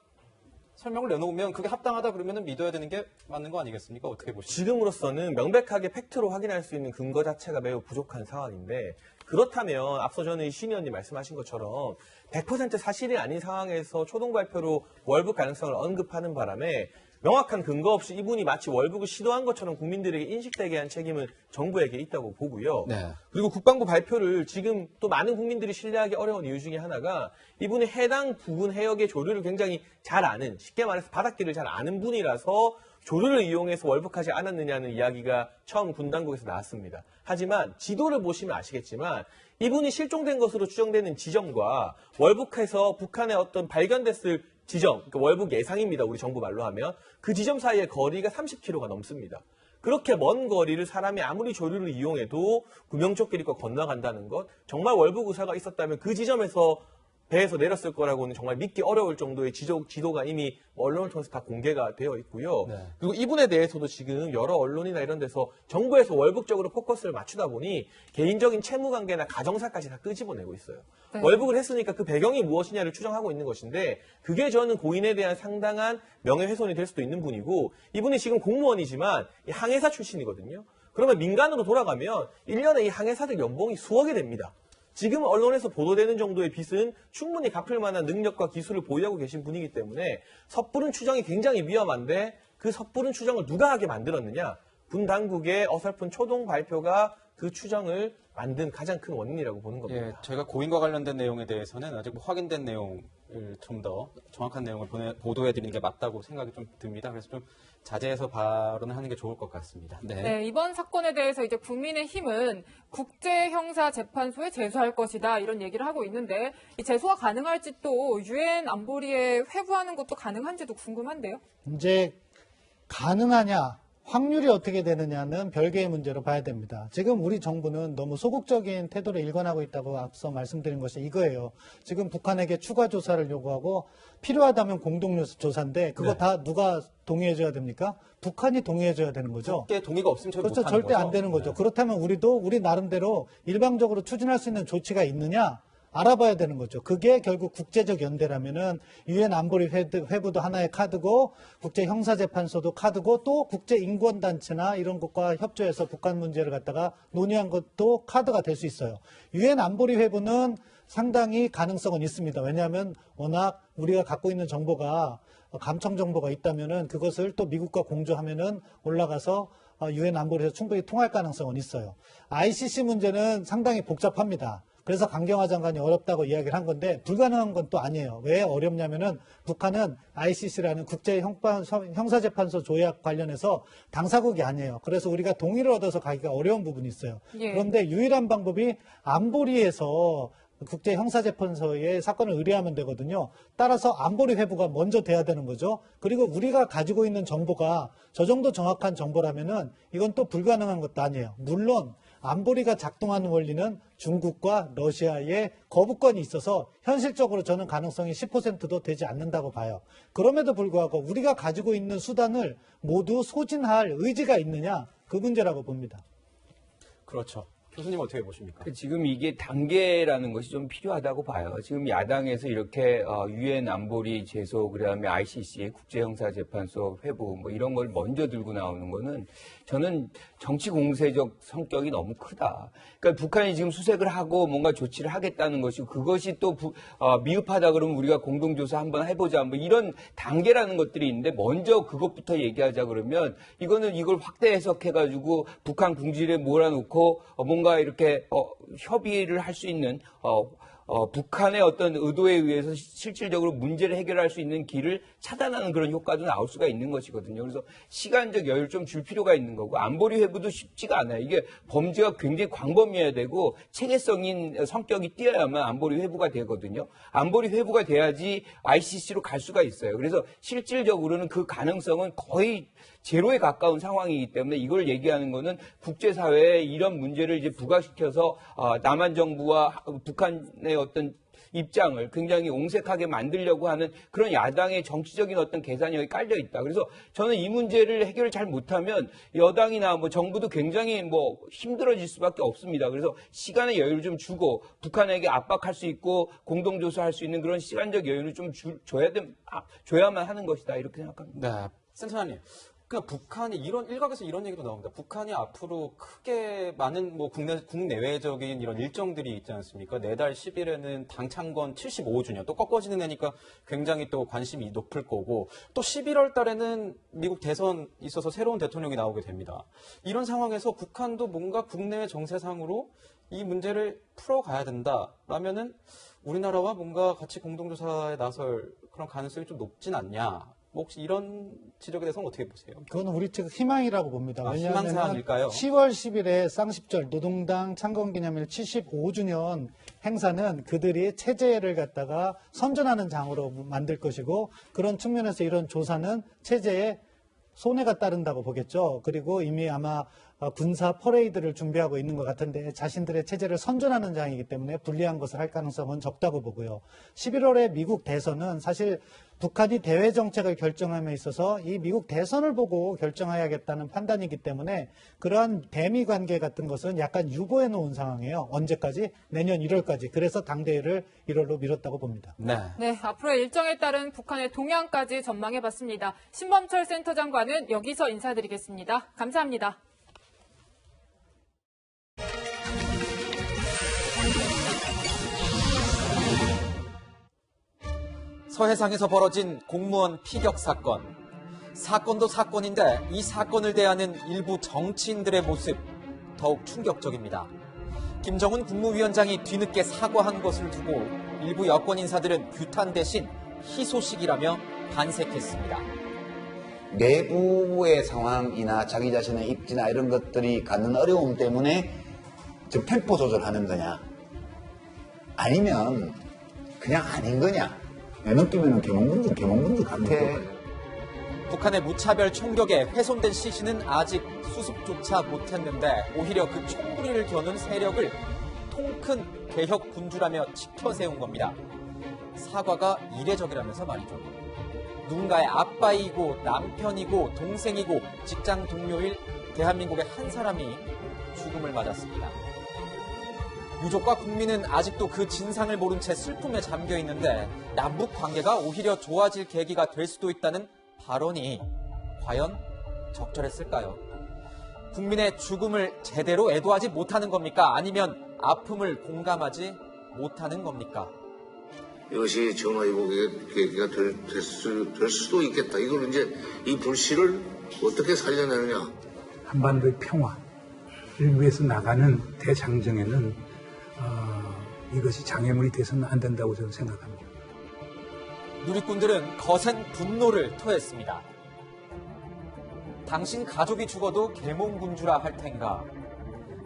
설명을 내놓으면 그게 합당하다 그러면 믿어야 되는 게 맞는 거 아니겠습니까? 어떻게 보십니까? 지금으로서는 명백하게 팩트로 확인할 수 있는 근거 자체가 매우 부족한 상황인데 그렇다면 앞서 전에 신 의원님 말씀하신 것처럼 100% 사실이 아닌 상황에서 초동 발표로 월북 가능성을 언급하는 바람에 명확한 근거 없이 이분이 마치 월북을 시도한 것처럼 국민들에게 인식되게 한 책임은 정부에게 있다고 보고요. 네. 그리고 국방부 발표를 지금 또 많은 국민들이 신뢰하기 어려운 이유 중에 하나가 이분이 해당 부근 해역의 조류를 굉장히 잘 아는, 쉽게 말해서 바닷길을 잘 아는 분이라서 조류를 이용해서 월북하지 않았느냐는 이야기가 처음 군 당국에서 나왔습니다. 하지만 지도를 보시면 아시겠지만 이분이 실종된 것으로 추정되는 지점과 월북해서 북한에 어떤 발견됐을 지점, 그러니까 월북 예상입니다. 우리 정부 말로 하면. 그 지점 사이의 거리가 30km가 넘습니다. 그렇게 먼 거리를 사람이 아무리 조류를 이용해도 구명조끼를 입고 건너간다는 것, 정말 월북 의사가 있었다면 그 지점에서 배에서 내렸을 거라고는 정말 믿기 어려울 정도의 지도가 이미 언론을 통해서 다 공개가 되어 있고요. 네. 그리고 이분에 대해서도 지금 여러 언론이나 이런 데서 정부에서 월북적으로 포커스를 맞추다 보니 개인적인 채무관계나 가정사까지 다 끄집어내고 있어요. 네. 월북을 했으니까 그 배경이 무엇이냐를 추정하고 있는 것인데 그게 저는 고인에 대한 상당한 명예훼손이 될 수도 있는 분이고 이분이 지금 공무원이지만 이 항해사 출신이거든요. 그러면 민간으로 돌아가면 1년에 이 항해사들 연봉이 수억이 됩니다. 지금 언론에서 보도되는 정도의 빚은 충분히 갚을 만한 능력과 기술을 보유하고 계신 분이기 때문에 섣부른 추정이 굉장히 위험한데 그 섣부른 추정을 누가 하게 만들었느냐? 군 당국의 어설픈 초동 발표가 그 추정을 만든 가장 큰 원인이라고 보는 겁니다. 예, 저희가 고인과 관련된 내용에 대해서는 아직 뭐 확인된 내용을 좀 더 정확한 내용을 보도해드리는 게 맞다고 생각이 좀 듭니다. 그래서 좀 자제해서 발언을 하는 게 좋을 것 같습니다. 네. 네, 이번 사건에 대해서 이제 국민의힘은 국제형사재판소에 제소할 것이다 이런 얘기를 하고 있는데 이 제소가 가능할지 또 유엔 안보리에 회부하는 것도 가능한지도 궁금한데요. 이제 가능하냐, 확률이 어떻게 되느냐는 별개의 문제로 봐야 됩니다. 지금 우리 정부는 너무 소극적인 태도를 일관하고 있다고 앞서 말씀드린 것이 이거예요. 지금 북한에게 추가 조사를 요구하고 필요하다면 공동조사인데 그거 네. 다 누가 동의해줘야 됩니까? 북한이 동의해줘야 되는 거죠. 그게 동의가 없으면 저희 그렇죠. 못하는 절대 거죠. 안 되는 거죠. 네. 그렇다면 우리도 우리 나름대로 일방적으로 추진할 수 있는 조치가 있느냐 알아봐야 되는 거죠. 그게 결국 국제적 연대라면은 유엔 안보리 회부도 하나의 카드고 국제형사재판소도 카드고 또 국제인권단체나 이런 것과 협조해서 북한 문제를 갖다가 논의한 것도 카드가 될 수 있어요. 유엔 안보리 회부는 상당히 가능성은 있습니다. 왜냐하면 워낙 우리가 갖고 있는 정보가 감청 정보가 있다면은 그것을 또 미국과 공조하면은 올라가서 유엔 안보리에서 충분히 통할 가능성은 있어요. ICC 문제는 상당히 복잡합니다. 그래서 강경화 장관이 어렵다고 이야기를 한 건데 불가능한 건 또 아니에요. 왜 어렵냐면은 북한은 ICC라는 국제형사재판소 조약 관련해서 당사국이 아니에요. 그래서 우리가 동의를 얻어서 가기가 어려운 부분이 있어요. 예. 그런데 유일한 방법이 안보리에서 국제형사재판소에 사건을 의뢰하면 되거든요. 따라서 안보리 회부가 먼저 돼야 되는 거죠. 그리고 우리가 가지고 있는 정보가 저 정도 정확한 정보라면은 이건 또 불가능한 것도 아니에요. 물론 안보리가 작동하는 원리는 중국과 러시아의 거부권이 있어서 현실적으로 저는 가능성이 10%도 되지 않는다고 봐요. 그럼에도 불구하고 우리가 가지고 있는 수단을 모두 소진할 의지가 있느냐 그 문제라고 봅니다. 그렇죠. 교수님 어떻게 보십니까? 지금 이게 단계라는 것이 좀 필요하다고 봐요. 지금 야당에서 이렇게 유엔 안보리 제소, 그다음에 ICC 국제형사재판소 회부 뭐 이런 걸 먼저 들고 나오는 거는 저는 정치 공세적 성격이 너무 크다. 그러니까 북한이 지금 수색을 하고 뭔가 조치를 하겠다는 것이고 그것이 또 미흡하다 그러면 우리가 공동조사 한번 해보자 뭐 이런 단계라는 것들이 있는데 먼저 그것부터 얘기하자 그러면 이거는 이걸 확대 해석해가지고 북한 궁지에 몰아놓고 뭔가 이렇게 협의를 할 수 있는 북한의 어떤 의도에 의해서 실질적으로 문제를 해결할 수 있는 길을 차단하는 그런 효과도 나올 수가 있는 것이거든요. 그래서 시간적 여유를 좀 줄 필요가 있는 거고 안보리 회부도 쉽지가 않아요. 이게 범죄가 굉장히 광범위해야 되고 체계성인 성격이 띄어야만 안보리 회부가 되거든요. 안보리 회부가 돼야지 ICC로 갈 수가 있어요. 그래서 실질적으로는 그 가능성은 거의 제로에 가까운 상황이기 때문에 이걸 얘기하는 거는 국제사회에 이런 문제를 이제 부각시켜서 남한 정부와 북한의 어떤 입장을 굉장히 옹색하게 만들려고 하는 그런 야당의 정치적인 어떤 계산이 여기 깔려 있다. 그래서 저는 이 문제를 해결을 잘 못하면 여당이나 뭐 정부도 굉장히 뭐 힘들어질 수밖에 없습니다. 그래서 시간의 여유를 좀 주고 북한에게 압박할 수 있고 공동조사할 수 있는 그런 시간적 여유를 좀 줘야만 하는 것이다. 이렇게 생각합니다. 네, 센터장님. 그러니까 북한이 일각에서 이런 얘기도 나옵니다. 북한이 앞으로 크게 많은 뭐 국내외적인 이런 일정들이 있지 않습니까? 내달 10일에는 당창건 75주년 또 꺾어지는 애니까 굉장히 또 관심이 높을 거고 또 11월 달에는 미국 대선 있어서 새로운 대통령이 나오게 됩니다. 이런 상황에서 북한도 뭔가 국내외 정세상으로 이 문제를 풀어가야 된다라면은 우리나라와 뭔가 같이 공동조사에 나설 그런 가능성이 좀 높진 않냐? 뭐 혹시 이런 지적에 대해서는 어떻게 보세요? 그건 우리 측 희망이라고 봅니다. 왜냐하면 희망사항일까요? 10월 10일에 쌍십절 노동당 창건기념일 75주년 행사는 그들이 체제를 갖다가 선전하는 장으로 만들 것이고 그런 측면에서 이런 조사는 체제에 손해가 따른다고 보겠죠. 그리고 이미 아마 군사 퍼레이드를 준비하고 있는 것 같은데 자신들의 체제를 선전하는 장이기 때문에 불리한 것을 할 가능성은 적다고 보고요. 11월에 미국 대선은 사실 북한이 대외 정책을 결정함에 있어서 이 미국 대선을 보고 결정해야겠다는 판단이기 때문에 그러한 대미 관계 같은 것은 약간 유보해 놓은 상황이에요. 언제까지? 내년 1월까지. 그래서 당대회를 1월로 미뤘다고 봅니다. 네. 네, 앞으로의 일정에 따른 북한의 동향까지 전망해봤습니다. 신범철 센터장과는 여기서 인사드리겠습니다. 감사합니다. 서해상에서 벌어진 공무원 피격 사건. 사건도 사건인데 이 사건을 대하는 일부 정치인들의 모습 더욱 충격적입니다. 김정은 국무위원장이 뒤늦게 사과한 것을 두고 일부 여권 인사들은 규탄 대신 희소식이라며 반색했습니다. 내부의 상황이나 자기 자신의 입지나 이런 것들이 갖는 어려움 때문에 지금 템포 조절하는 거냐 아니면 그냥 아닌 거냐 내 느낌에는 개몽군주 같아. 북한의 무차별 총격에 훼손된 시신은 아직 수습조차 못했는데 오히려 그 총부리를 겨눈 세력을 통큰 개혁 군주라며 치켜세운 겁니다. 사과가 이례적이라면서 말이죠. 누군가의 아빠이고 남편이고 동생이고 직장 동료일 대한민국의 한 사람이 죽음을 맞았습니다. 유족과 국민은 아직도 그 진상을 모른 채 슬픔에 잠겨 있는데 남북 관계가 오히려 좋아질 계기가 될 수도 있다는 발언이 과연 적절했을까요? 국민의 죽음을 제대로 애도하지 못하는 겁니까? 아니면 아픔을 공감하지 못하는 겁니까? 이것이 정화이복의 계기가 될 수도 있겠다. 이걸 이제 이 불씨를 어떻게 살려내느냐. 한반도의 평화를 위해서 나가는 대장정에는 이것이 장애물이 돼서는 안 된다고 저는 생각합니다. 누리꾼들은 거센 분노를 토했습니다. 당신 가족이 죽어도 계몽군주라 할 텐가.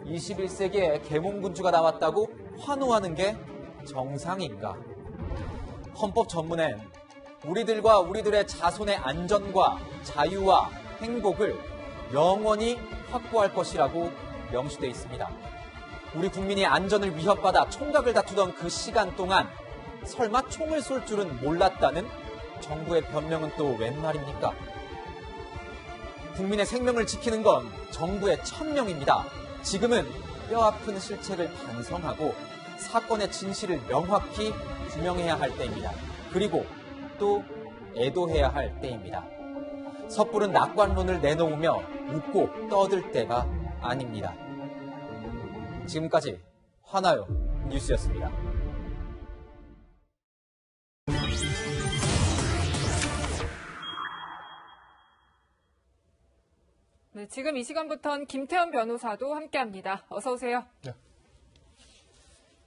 21세기에 계몽군주가 나왔다고 환호하는 게 정상인가. 헌법 전문엔 우리들과 우리들의 자손의 안전과 자유와 행복을 영원히 확보할 것이라고 명시되어 있습니다. 우리 국민이 안전을 위협받아 총각을 다투던 그 시간 동안 설마 총을 쏠 줄은 몰랐다는 정부의 변명은 또 웬 말입니까? 국민의 생명을 지키는 건 정부의 천명입니다. 지금은 뼈아픈 실책을 반성하고 사건의 진실을 명확히 규명해야 할 때입니다. 그리고 또 애도해야 할 때입니다. 섣부른 낙관론을 내놓으며 웃고 떠들 때가 아닙니다. 지금까지 화나요 뉴스였습니다. 네, 지금 이 시간부터는 김태현 변호사도 함께합니다. 어서 오세요. 네.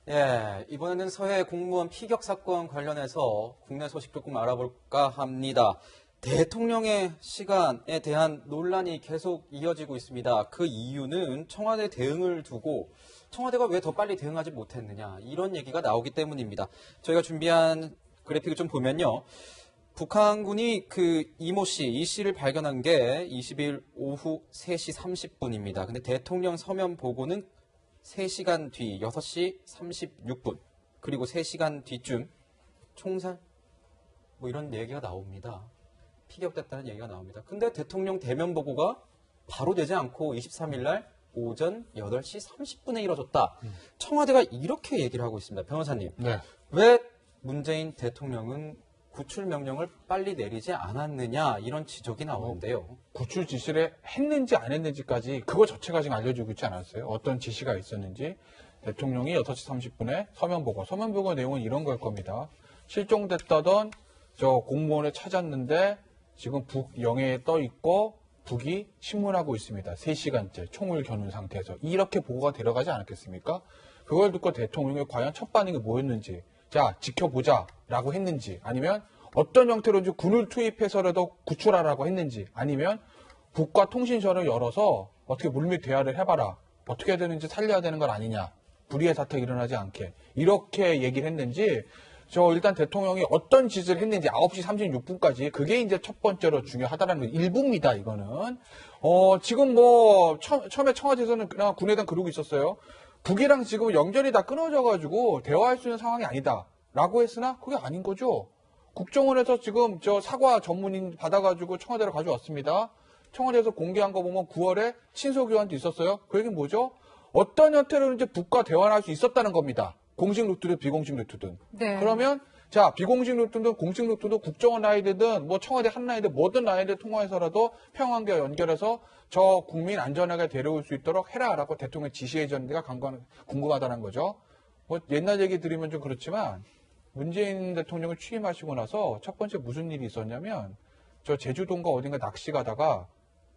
예, 이번에는 서해 공무원 피격 사건 관련해서 국내 소식 조금 알아볼까 합니다. 대통령의 시간에 대한 논란이 계속 이어지고 있습니다. 그 이유는 청와대 대응을 두고 청와대가 왜 더 빨리 대응하지 못했느냐 이런 얘기가 나오기 때문입니다. 저희가 준비한 그래픽을 좀 보면요. 북한군이 그 이모 씨, 이 씨를 발견한 게 20일 오후 3시 30분입니다. 근데 대통령 서면 보고는 3시간 뒤 6시 36분 그리고 3시간 뒤쯤 총살 뭐 이런 얘기가 나옵니다. 피격됐다는 얘기가 나옵니다. 근데 대통령 대면 보고가 바로 되지 않고 23일 날 오전 8시 30분에 이뤄졌다. 청와대가 이렇게 얘기를 하고 있습니다. 변호사님. 네. 왜 문재인 대통령은 구출 명령을 빨리 내리지 않았느냐 이런 지적이 나오는데요. 구출 지시를 했는지 안 했는지까지 그거 자체가 지금 알려주고 있지 않았어요. 어떤 지시가 있었는지. 대통령이 6시 30분에 서면 보고 내용은 이런 걸 겁니다. 실종됐다던 저 공무원을 찾았는데 지금 북영해에 떠 있고 북이 침몰하고 있습니다. 3시간째 총을 겨눈 상태에서 이렇게 보고가 들어가지 않았겠습니까? 그걸 듣고 대통령이 과연 첫 반응이 뭐였는지 자 지켜보자 라고 했는지 아니면 어떤 형태로든지 군을 투입해서라도 구출하라고 했는지 아니면 북과 통신선을 열어서 어떻게 물밑 대화를 해봐라 어떻게 해야 되는지 살려야 되는 건 아니냐 불의의 사태가 일어나지 않게 이렇게 얘기를 했는지 일단 대통령이 어떤 짓을 했는지 9시 36분까지 그게 이제 첫 번째로 중요하다는 거 일부입니다. 이거는 지금 뭐 처음에 청와대에서는 그냥 군에 대한 그러고 있었어요. 북이랑 지금 연결이 다 끊어져가지고 대화할 수 있는 상황이 아니다라고 했으나 그게 아닌 거죠. 국정원에서 지금 저 사과 전문인 받아가지고 청와대로 가져왔습니다. 청와대에서 공개한 거 보면 9월에 친서교환도 있었어요. 그 얘기는 뭐죠? 어떤 형태로든지 북과 대화를 할 수 있었다는 겁니다. 공식 루트든 비공식 루트든. 네. 그러면 자 비공식 루트든 공식 루트든 국정원 라인이든 뭐 청와대 한 라인이든 뭐든 라인을 통화해서라도 평양과 연결해서 저 국민 안전하게 데려올 수 있도록 해라라고 대통령 지시해 줬는데가 궁금하다는 거죠. 뭐 옛날 얘기 드리면 좀 그렇지만 문재인 대통령을 취임하시고 나서 첫 번째 무슨 일이 있었냐면 저 제주도인가 어딘가 낚시 가다가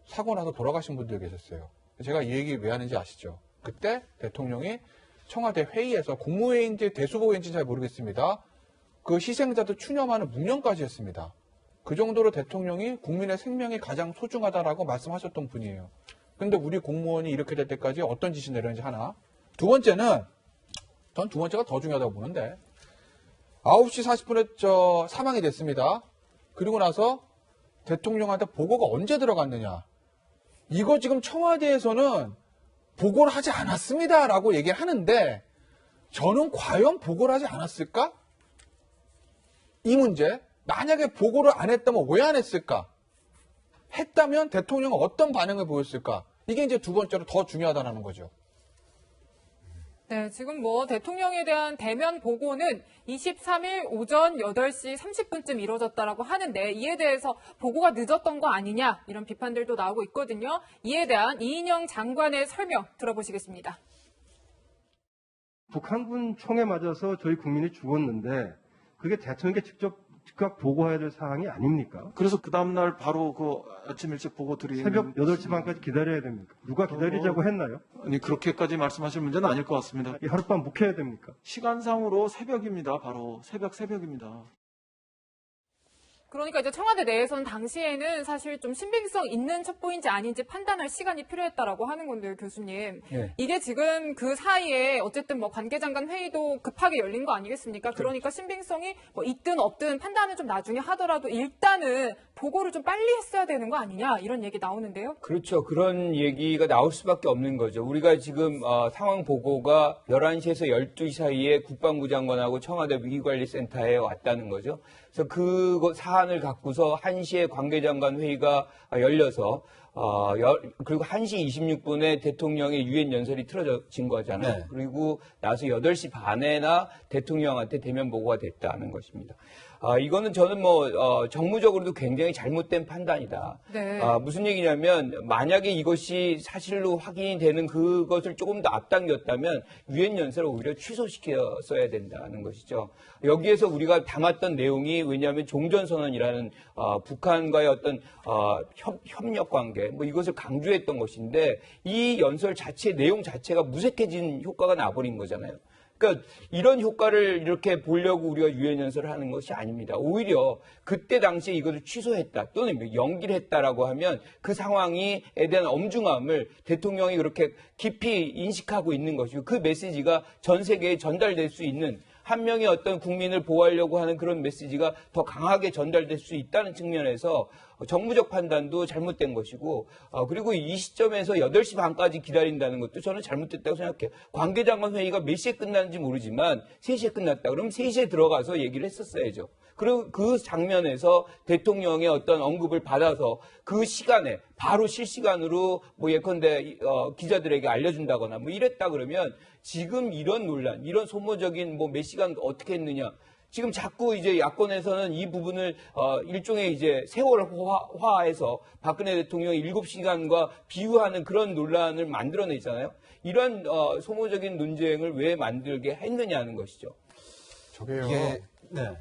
사고 나서 돌아가신 분들 계셨어요. 제가 이 얘기 왜 하는지 아시죠? 그때 대통령이 청와대 회의에서 국무회의인지 대수보회인지 잘 모르겠습니다. 그 희생자들 추념하는 묵념까지 했습니다. 그 정도로 대통령이 국민의 생명이 가장 소중하다라고 말씀하셨던 분이에요. 근데 우리 공무원이 이렇게 될 때까지 어떤 지시 내렸는지 하나. 두 번째는 전 두 번째가 더 중요하다고 보는데 9시 40분에 사망이 됐습니다. 그리고 나서 대통령한테 보고가 언제 들어갔느냐. 이거 지금 청와대에서는 보고를 하지 않았습니다라고 얘기를 하는데 저는 과연 보고를 하지 않았을까? 이 문제 만약에 보고를 안 했다면 왜 안 했을까? 했다면 대통령은 어떤 반응을 보였을까? 이게 이제 두 번째로 더 중요하다는 거죠. 네, 지금 뭐 대통령에 대한 대면 보고는 23일 오전 8시 30분쯤 이루어졌다라고 하는데 이에 대해서 보고가 늦었던 거 아니냐 이런 비판들도 나오고 있거든요. 이에 대한 이인영 장관의 설명 들어보시겠습니다. 북한군 총에 맞아서 저희 국민이 죽었는데 그게 대통령께 즉각 보고해야 될 사항이 아닙니까? 그래서 그 다음날 바로 그 아침 일찍 보고 드리는 새벽 8시 반까지 기다려야 됩니까? 누가 기다리자고 했나요? 아니 그렇게까지 말씀하실 문제는 아닐 것 같습니다. 이 하룻밤 묵혀야 됩니까? 시간상으로 새벽입니다. 바로 새벽입니다. 그러니까 이제 청와대 내에서는 당시에는 사실 좀 신빙성 있는 첩보인지 아닌지 판단할 시간이 필요했다라고 하는 건데요, 교수님. 네. 이게 지금 그 사이에 어쨌든 뭐 관계장관 회의도 급하게 열린 거 아니겠습니까? 그러니까 신빙성이 뭐 있든 없든 판단은 좀 나중에 하더라도 일단은 보고를 좀 빨리 했어야 되는 거 아니냐 이런 얘기 나오는데요. 그렇죠. 그런 얘기가 나올 수밖에 없는 거죠. 우리가 지금 상황 보고가 11시에서 12시 사이에 국방부 장관하고 청와대 위기관리센터에 왔다는 거죠. 그래서 그 사안을 갖고서 1시에 관계장관 회의가 열려서 그리고 1시 26분에 대통령의 유엔 연설이 틀어진 거잖아요. 네. 그리고 나서 8시 반에나 대통령한테 대면 보고가 됐다는 것입니다. 이거는 저는 정무적으로도 굉장히 잘못된 판단이다. 네. 무슨 얘기냐면 만약에 이것이 사실로 확인이 되는 그것을 조금 더 앞당겼다면 유엔 연설을 오히려 취소시켰어야 된다는 것이죠. 여기에서 우리가 담았던 내용이 왜냐하면 종전선언이라는 북한과의 어떤 협력 관계 이것을 강조했던 것인데 이 연설 자체 내용 자체가 무색해진 효과가 나버린 거잖아요. 그러니까 이런 효과를 이렇게 보려고 우리가 유엔연설을 하는 것이 아닙니다. 오히려 그때 당시에 이것을 취소했다 또는 연기를 했다라고 하면 그 상황에 대한 엄중함을 대통령이 그렇게 깊이 인식하고 있는 것이고 그 메시지가 전 세계에 전달될 수 있는 한 명의 어떤 국민을 보호하려고 하는 그런 메시지가 더 강하게 전달될 수 있다는 측면에서 정무적 판단도 잘못된 것이고 그리고 이 시점에서 8시 반까지 기다린다는 것도 저는 잘못됐다고 생각해요. 관계장관 회의가 몇 시에 끝났는지 모르지만 3시에 끝났다. 그럼 3시에 들어가서 얘기를 했었어야죠. 그리고 그 장면에서 대통령의 어떤 언급을 받아서 그 시간에 바로 실시간으로 뭐 예컨대 기자들에게 알려준다거나 뭐 이랬다 그러면 지금 이런 논란, 이런 소모적인 뭐 몇 시간 어떻게 했느냐. 지금 자꾸 이제 야권에서는 이 부분을 일종의 이제 세월화해서 박근혜 대통령이 7시간과 비유하는 그런 논란을 만들어내잖아요. 이런 소모적인 논쟁을 왜 만들게 했느냐는 것이죠. 저게요. 네.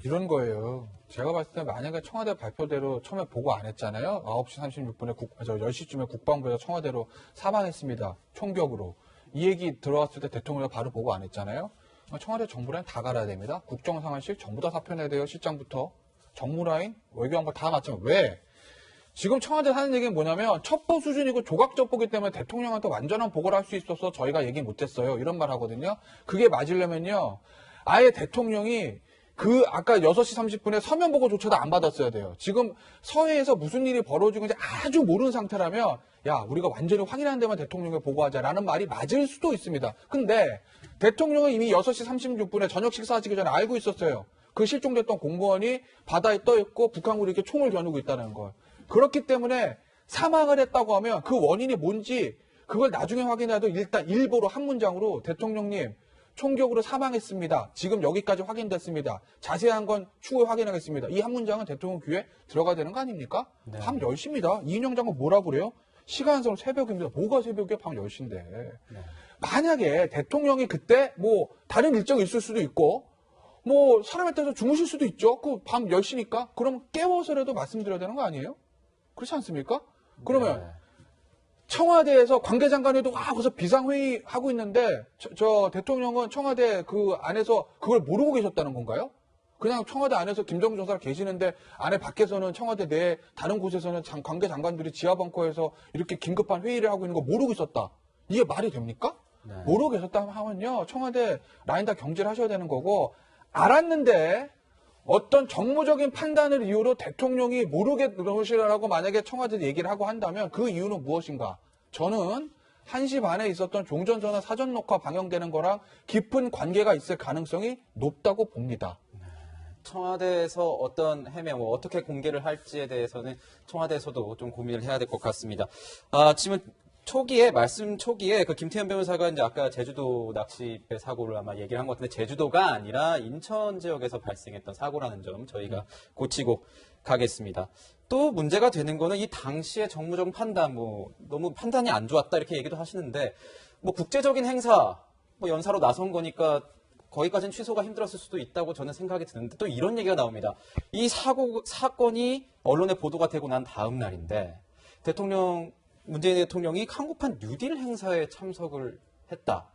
이런 거예요. 제가 봤을 때 만약에 청와대 발표대로 처음에 보고 안 했잖아요. 9시 36분에 10시쯤에 국방부에서 청와대로 사망했습니다. 총격으로. 이 얘기 들어왔을 때 대통령이 바로 보고 안 했잖아요. 청와대 정부라인 다 갈아야 됩니다. 국정상황실 전부 다 사표내야 돼요. 실장부터. 정무라인, 외교안보 다 맞지만 왜? 지금 청와대 하는 얘기는 뭐냐면 첩보 수준이고 조각적보기 때문에 대통령한테 완전한 보고를 할 수 있어서 저희가 얘기 못했어요. 이런 말 하거든요. 그게 맞으려면요. 아예 대통령이 아까 6시 30분에 서면 보고조차도 안 받았어야 돼요. 지금 서해에서 무슨 일이 벌어지고 이제 아주 모르는 상태라면 야, 우리가 완전히 확인한 데만 대통령에 보고하자라는 말이 맞을 수도 있습니다. 근데 대통령은 이미 6시 36분에 저녁 식사하시기 전에 알고 있었어요. 그 실종됐던 공무원이 바다에 떠 있고 북한군이 이렇게 총을 겨누고 있다는 걸. 그렇기 때문에 사망을 했다고 하면 그 원인이 뭔지 그걸 나중에 확인해도 일단 일보로 한 문장으로 대통령님 총격으로 사망했습니다. 지금 여기까지 확인됐습니다. 자세한 건 추후에 확인하겠습니다. 이 한 문장은 대통령 귀에 들어가야 되는 거 아닙니까? 네. 밤 10시입니다. 이인영 장관 뭐라고 그래요? 시간선 새벽입니다. 뭐가 새벽이에요? 밤 10시인데. 네. 만약에 대통령이 그때 뭐 다른 일정이 있을 수도 있고 뭐 사람에 따라서 주무실 수도 있죠. 그 밤 10시니까. 그럼 깨워서라도 말씀드려야 되는 거 아니에요? 그렇지 않습니까? 그러면 네. 청와대에서 관계장관회도 거기서 비상회의 하고 있는데 저 대통령은 청와대 그 안에서 그걸 모르고 계셨다는 건가요? 그냥 청와대 안에서 김정은 정사가 계시는데 안에 밖에서는 청와대 내 다른 곳에서는 관계장관들이 지하벙커에서 이렇게 긴급한 회의를 하고 있는 거 모르고 있었다. 이게 말이 됩니까? 네. 모르고 계셨다 하면요. 청와대 라인 다 경질을 하셔야 되는 거고 알았는데 어떤 정무적인 판단을 이유로 대통령이 모르게 그러시라고 만약에 청와대 얘기를 하고 한다면 그 이유는 무엇인가? 저는 1시 반에 있었던 종전전화 사전 녹화 방영되는 거랑 깊은 관계가 있을 가능성이 높다고 봅니다. 청와대에서 어떤 해명, 어떻게 공개를 할지에 대해서는 청와대에서도 좀 고민을 해야 될 것 같습니다. 지금 말씀 초기에 그 김태현 변호사가 이제 아까 제주도 낚시배 사고를 아마 얘기를 한 것 같은데 제주도가 아니라 인천 지역에서 발생했던 사고라는 점 저희가 고치고 가겠습니다. 또 문제가 되는 거는 이 당시의 정무적 판단, 너무 판단이 안 좋았다 이렇게 얘기도 하시는데 국제적인 행사, 연사로 나선 거니까 거기까지는 취소가 힘들었을 수도 있다고 저는 생각이 드는데 또 이런 얘기가 나옵니다. 이 사건이 언론에 보도가 되고 난 다음 날인데 문재인 대통령이 한국판 뉴딜 행사에 참석을 했다.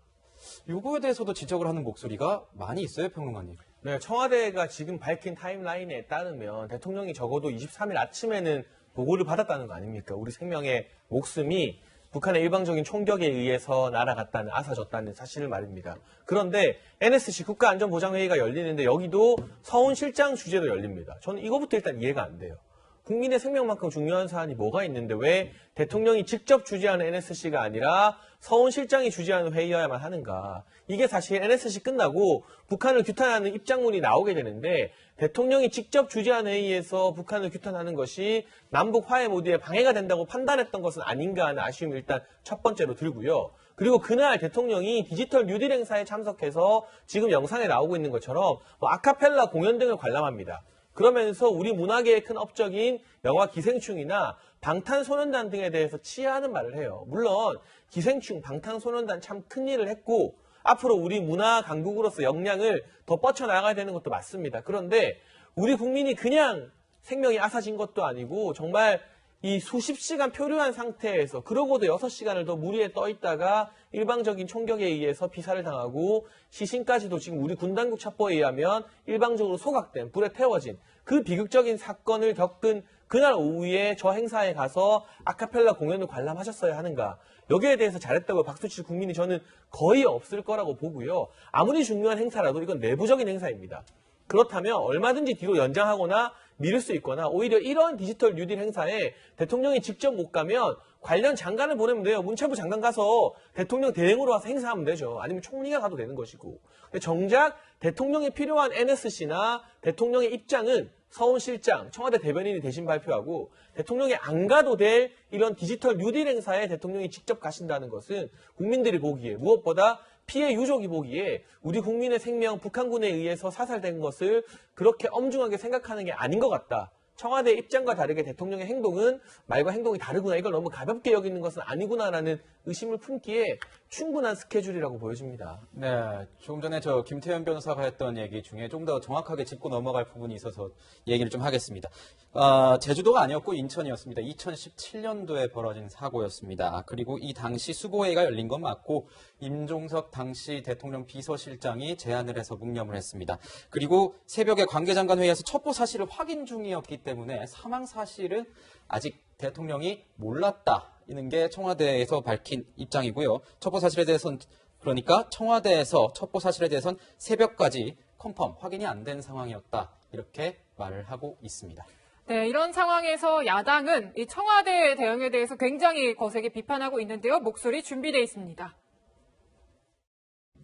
이거에 대해서도 지적을 하는 목소리가 많이 있어요, 평론가님. 네, 청와대가 지금 밝힌 타임라인에 따르면 대통령이 적어도 23일 아침에는 보고를 받았다는 거 아닙니까? 우리 생명의 목숨이 북한의 일방적인 총격에 의해서 날아갔다는, 앗아졌다는 사실을 말입니다. 그런데 NSC 국가안전보장회의가 열리는데 여기도 서훈 실장 주재로 열립니다. 저는 이거부터 일단 이해가 안 돼요. 국민의 생명만큼 중요한 사안이 뭐가 있는데 왜 대통령이 직접 주재하는 NSC가 아니라 서훈 실장이 주재하는 회의여야만 하는가. 이게 사실 NSC 끝나고 북한을 규탄하는 입장문이 나오게 되는데 대통령이 직접 주재하는 회의에서 북한을 규탄하는 것이 남북 화해 모드에 방해가 된다고 판단했던 것은 아닌가 하는 아쉬움이 일단 첫 번째로 들고요. 그리고 그날 대통령이 디지털 뉴딜 행사에 참석해서 지금 영상에 나오고 있는 것처럼 아카펠라 공연 등을 관람합니다. 그러면서 우리 문화계의 큰 업적인 영화 기생충이나 방탄소년단 등에 대해서 치하하는 말을 해요. 물론 기생충, 방탄소년단 참 큰일을 했고 앞으로 우리 문화 강국으로서 역량을 더 뻗쳐나가야 되는 것도 맞습니다. 그런데 우리 국민이 그냥 생명이 앗아진 것도 아니고 정말 이 수십 시간 표류한 상태에서 그러고도 6시간을 더 무리에 떠 있다가 일방적인 총격에 의해서 피살을 당하고 시신까지도 지금 우리 군당국 첩보에 의하면 일방적으로 소각된 불에 태워진 그 비극적인 사건을 겪은 그날 오후에 저 행사에 가서 아카펠라 공연을 관람하셨어야 하는가. 여기에 대해서 잘했다고 박수칠 국민이 저는 거의 없을 거라고 보고요. 아무리 중요한 행사라도 이건 내부적인 행사입니다. 그렇다면 얼마든지 뒤로 연장하거나 미룰 수 있거나 오히려 이런 디지털 뉴딜 행사에 대통령이 직접 못 가면 관련 장관을 보내면 돼요. 문체부 장관 가서 대통령 대행으로 와서 행사하면 되죠. 아니면 총리가 가도 되는 것이고. 근데 정작 대통령이 필요한 NSC나 대통령의 입장은 서훈실장, 청와대 대변인이 대신 발표하고 대통령이 안 가도 될 이런 디지털 뉴딜 행사에 대통령이 직접 가신다는 것은 국민들이 보기에 무엇보다 피해 유족이 보기에 우리 국민의 생명 북한군에 의해서 사살된 것을 그렇게 엄중하게 생각하는 게 아닌 것 같다. 청와대 입장과 다르게 대통령의 행동은 말과 행동이 다르구나. 이걸 너무 가볍게 여기는 것은 아니구나라는 의심을 품기에 충분한 스케줄이라고 보여집니다. 네, 조금 전에 저 김태현 변호사가 했던 얘기 중에 좀 더 정확하게 짚고 넘어갈 부분이 있어서 얘기를 좀 하겠습니다. 제주도가 아니었고 인천이었습니다. 2017년도에 벌어진 사고였습니다. 그리고 이 당시 수보회가 열린 건 맞고 임종석 당시 대통령 비서실장이 제안을 해서 묵념을 했습니다. 그리고 새벽에 관계장관 회의에서 첩보 사실을 확인 중이었기 때문에 사망 사실은 아직 대통령이 몰랐다는 게 청와대에서 밝힌 입장이고요. 첩보 사실에 대해서는 그러니까 청와대에서 첩보 사실에 대해서는 새벽까지 컨펌 확인이 안 된 상황이었다 이렇게 말을 하고 있습니다. 네, 이런 상황에서 야당은 이 청와대 대응에 대해서 굉장히 거세게 비판하고 있는데요. 목소리 준비되어 있습니다.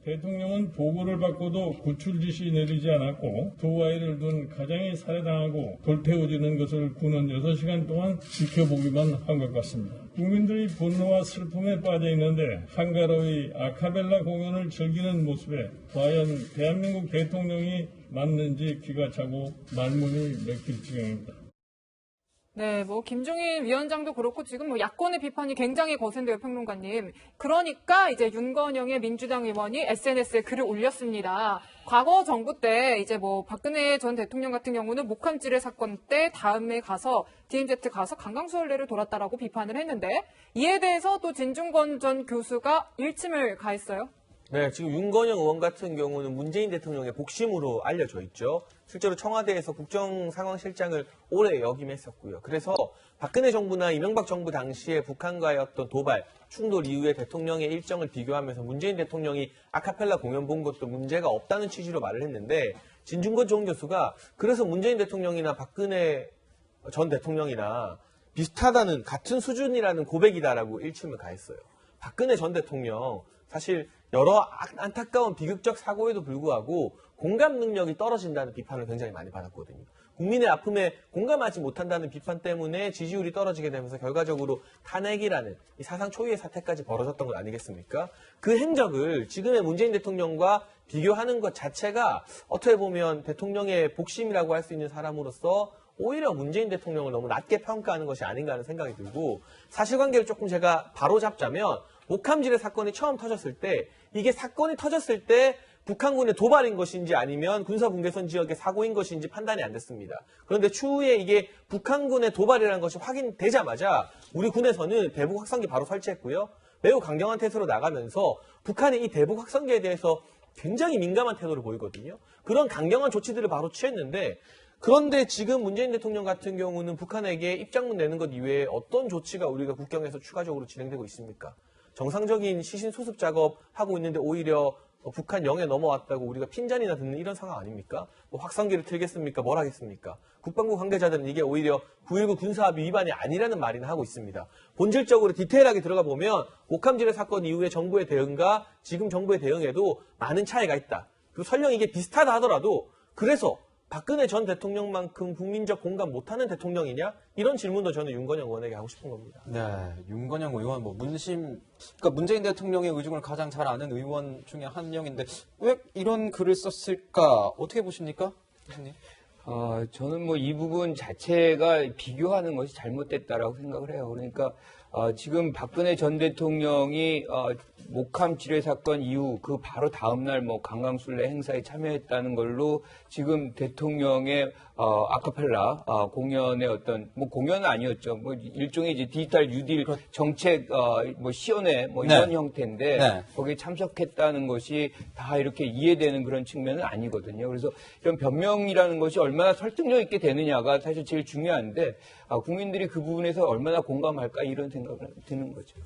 대통령은 보고를 받고도 구출 지시 내리지 않았고 두 아이를 둔 가장이 살해당하고 불태워지는 것을 군은 6시간 동안 지켜보기만 한 것 같습니다. 국민들이 분노와 슬픔에 빠져 있는데 한가로이 아카펠라 공연을 즐기는 모습에 과연 대한민국 대통령이 맞는지 귀가 차고 말문이 맥힐 지경입니다. 네, 김종인 위원장도 그렇고 지금 야권의 비판이 굉장히 거센데요, 평론가님. 그러니까 이제 윤건영의 민주당 의원이 SNS에 글을 올렸습니다. 과거 정부 때 이제 박근혜 전 대통령 같은 경우는 목함지뢰 사건 때 다음에 가서 DMZ 가서 강강수월래를 돌았다라고 비판을 했는데 이에 대해서 또 진중권 전 교수가 일침을 가했어요. 네, 지금 윤건영 의원 같은 경우는 문재인 대통령의 복심으로 알려져 있죠. 실제로 청와대에서 국정상황실장을 오래 역임했었고요. 그래서 박근혜 정부나 이명박 정부 당시에 북한과의 어떤 도발, 충돌 이후에 대통령의 일정을 비교하면서 문재인 대통령이 아카펠라 공연 본 것도 문제가 없다는 취지로 말을 했는데 진중권 전 교수가 그래서 문재인 대통령이나 박근혜 전 대통령이나 비슷하다는 같은 수준이라는 고백이다라고 일침을 가했어요. 박근혜 전 대통령 사실 여러 안타까운 비극적 사고에도 불구하고 공감 능력이 떨어진다는 비판을 굉장히 많이 받았거든요. 국민의 아픔에 공감하지 못한다는 비판 때문에 지지율이 떨어지게 되면서 결과적으로 탄핵이라는 이 사상 초유의 사태까지 벌어졌던 것 아니겠습니까? 그 행적을 지금의 문재인 대통령과 비교하는 것 자체가 어떻게 보면 대통령의 복심이라고 할 수 있는 사람으로서 오히려 문재인 대통령을 너무 낮게 평가하는 것이 아닌가 하는 생각이 들고 사실관계를 조금 제가 바로 잡자면 목함지뢰 사건이 처음 터졌을 때 이게 사건이 터졌을 때 북한군의 도발인 것인지 아니면 군사분계선 지역의 사고인 것인지 판단이 안 됐습니다. 그런데 추후에 이게 북한군의 도발이라는 것이 확인되자마자 우리 군에서는 대북 확성기 바로 설치했고요. 매우 강경한 태세로 나가면서 북한이 이 대북 확성기에 대해서 굉장히 민감한 태도를 보이거든요. 그런 강경한 조치들을 바로 취했는데 그런데 지금 문재인 대통령 같은 경우는 북한에게 입장문 내는 것 이외에 어떤 조치가 우리가 국경에서 추가적으로 진행되고 있습니까? 정상적인 시신 수습 작업 하고 있는데 오히려 북한 영에 넘어왔다고 우리가 핀잔이나 듣는 이런 상황 아닙니까? 확성기를 틀겠습니까? 뭘 하겠습니까? 국방부 관계자들은 이게 오히려 9.19 군사합의 위반이 아니라는 말이나 하고 있습니다. 본질적으로 디테일하게 들어가 보면 목함지뢰 사건 이후의 정부의 대응과 지금 정부의 대응에도 많은 차이가 있다. 그리고 설령 이게 비슷하다 하더라도 그래서 박근혜 전 대통령만큼 국민적 공감 못하는 대통령이냐? 이런 질문도 저는 윤건영 의원에게 하고 싶은 겁니다. 네, 윤건영 의원 그러니까 문재인 대통령의 의중을 가장 잘 아는 의원 중에 한 명인데 왜 이런 글을 썼을까? 어떻게 보십니까, 교수님? 저는 뭐 이 부분 자체가 비교하는 것이 잘못됐다라고 생각을 해요. 그러니까 지금 박근혜 전 대통령이 목함 지뢰 사건 이후 그 바로 다음날 뭐 강강술래 행사에 참여했다는 걸로 지금 대통령의 아카펠라 공연의 어떤 뭐 공연은 아니었죠. 뭐 일종의 이제 디지털 뉴딜 정책 뭐 시연회 뭐 이런 형태인데 거기에 참석했다는 것이 다 이렇게 이해되는 그런 측면은 아니거든요. 그래서 이런 변명이라는 것이 얼마나 설득력 있게 되느냐가 사실 제일 중요한데 국민들이 그 부분에서 얼마나 공감할까 이런 생각을 드는 거죠.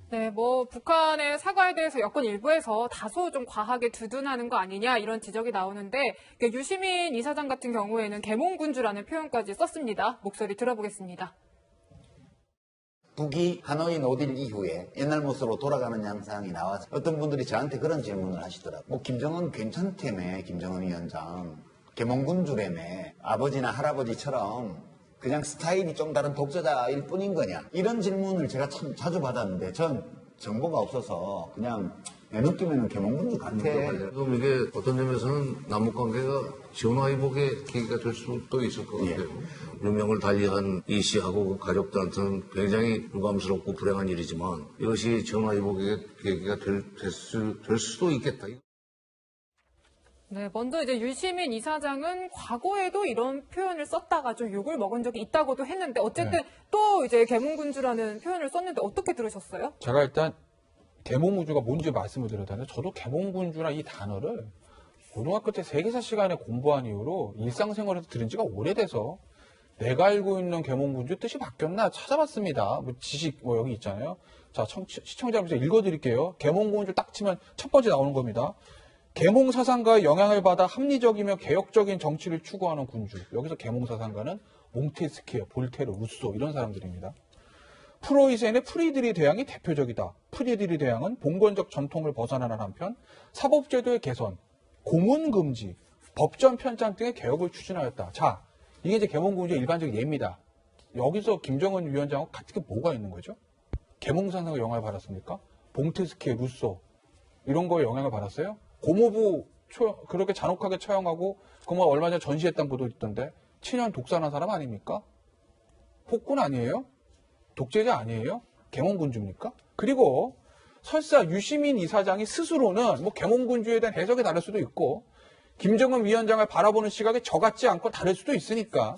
네, 뭐 북한의 사과에 대해서 여권 일부에서 다소 좀 과하게 두둔하는 거 아니냐 이런 지적이 나오는데 유시민 이사장 같은 경우에는 계몽군주라는 표현까지 썼습니다. 목소리 들어보겠습니다. 북이 하노이 노딜 이후에 옛날 모습으로 돌아가는 양상이 나와서 어떤 분들이 저한테 그런 질문을 하시더라고요. 뭐 김정은 괜찮다며, 김정은 위원장. 계몽군주라며, 아버지나 할아버지처럼 그냥 스타일이 좀 다른 독재자일 뿐인 거냐. 이런 질문을 제가 참 자주 받았는데 전 정보가 없어서 그냥 내 느낌에는 계몽군주 같아. 그럼 이게 어떤 점에서는 남북관계가 전화위복의 계기가 될 수도 있을 것 같아요. 유명을 달리한 이 씨하고 가족들한테는 굉장히 유감스럽고 불행한 일이지만 이것이 전화위복의 계기가 될 수도 있겠다. 네, 먼저 이제 유시민 이사장은 과거에도 이런 표현을 썼다가 좀 욕을 먹은 적이 있다고도 했는데 어쨌든 또 이제 계몽군주라는 표현을 썼는데 어떻게 들으셨어요? 제가 일단 계몽군주가 뭔지 말씀을 드렸다는데 저도 계몽군주나 이 단어를 고등학교 때 세계사 시간에 공부한 이후로 일상생활에서 들은 지가 오래돼서 내가 알고 있는 계몽군주 뜻이 바뀌었나 찾아봤습니다. 뭐 지식 뭐 여기 있잖아요. 자, 시청자분들 읽어드릴게요. 계몽군주 딱 치면 첫 번째 나오는 겁니다. 계몽 사상가의 영향을 받아 합리적이며 개혁적인 정치를 추구하는 군주. 여기서 계몽 사상가는 몽테스키에, 볼테르, 루소 이런 사람들입니다. 프로이센의 프리드리 대항이 대표적이다. 프리드리 대항은 봉건적 전통을 벗어나는 한편 사법제도의 개선, 고문 금지, 법전 편찬 등의 개혁을 추진하였다. 자, 이게 이제 계몽군주의 일반적인 예입니다. 여기서 김정은 위원장하고 같은 게 뭐가 있는 거죠? 계몽 사상가 영향을 받았습니까? 몽테스키에, 루소 이런 거에 영향을 받았어요? 고모부 그렇게 잔혹하게 처형하고 그뭐 얼마 전에 전시했다는 보도 있던데 친연 독살한 사람 아닙니까? 폭군 아니에요? 독재자 아니에요? 계몽군주입니까? 그리고 설사 유시민 이사장이 스스로는 뭐 계몽군주에 대한 해석이 다를 수도 있고 김정은 위원장을 바라보는 시각이 저 같지 않고 다를 수도 있으니까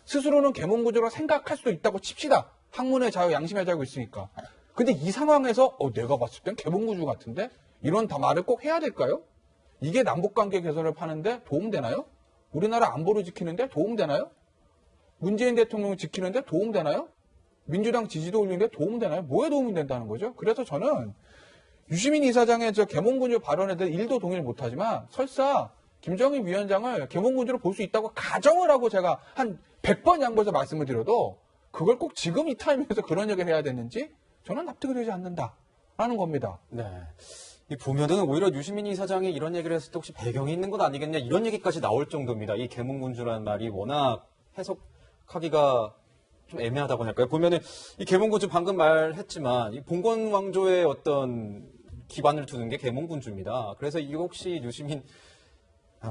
스스로는 계몽군주라고 생각할 수도 있다고 칩시다. 학문의 자유, 양심의 자유가 있으니까. 근데 이 상황에서 내가 봤을 땐 계몽군주 같은데? 이런 말을 꼭 해야 될까요? 이게 남북관계 개선을 파는데 도움되나요? 우리나라 안보를 지키는데 도움되나요? 문재인 대통령을 지키는데 도움되나요? 민주당 지지도 올리는데 도움되나요? 뭐에 도움이 된다는 거죠? 그래서 저는 유시민 이사장의 저 계몽군주 발언에 대해 일도 동의를 못하지만 설사 김정일 위원장을 계몽군주로 볼 수 있다고 가정을 하고 제가 한 100번 양보해서 말씀을 드려도 그걸 꼭 지금 이 타이밍에서 그런 얘기를 해야 되는지 저는 납득이 되지 않는다라는 겁니다. 네. 이 보면은 오히려 유시민 이사장이 이런 얘기를 했을 때 혹시 배경이 있는 건 아니겠냐 이런 얘기까지 나올 정도입니다. 이 계몽군주라는 말이 워낙 해석하기가 좀 애매하다고 할까요? 보면은 이 계몽군주 방금 말했지만 이 봉건 왕조의 어떤 기반을 두는 게 계몽군주입니다. 그래서 이거 혹시 유시민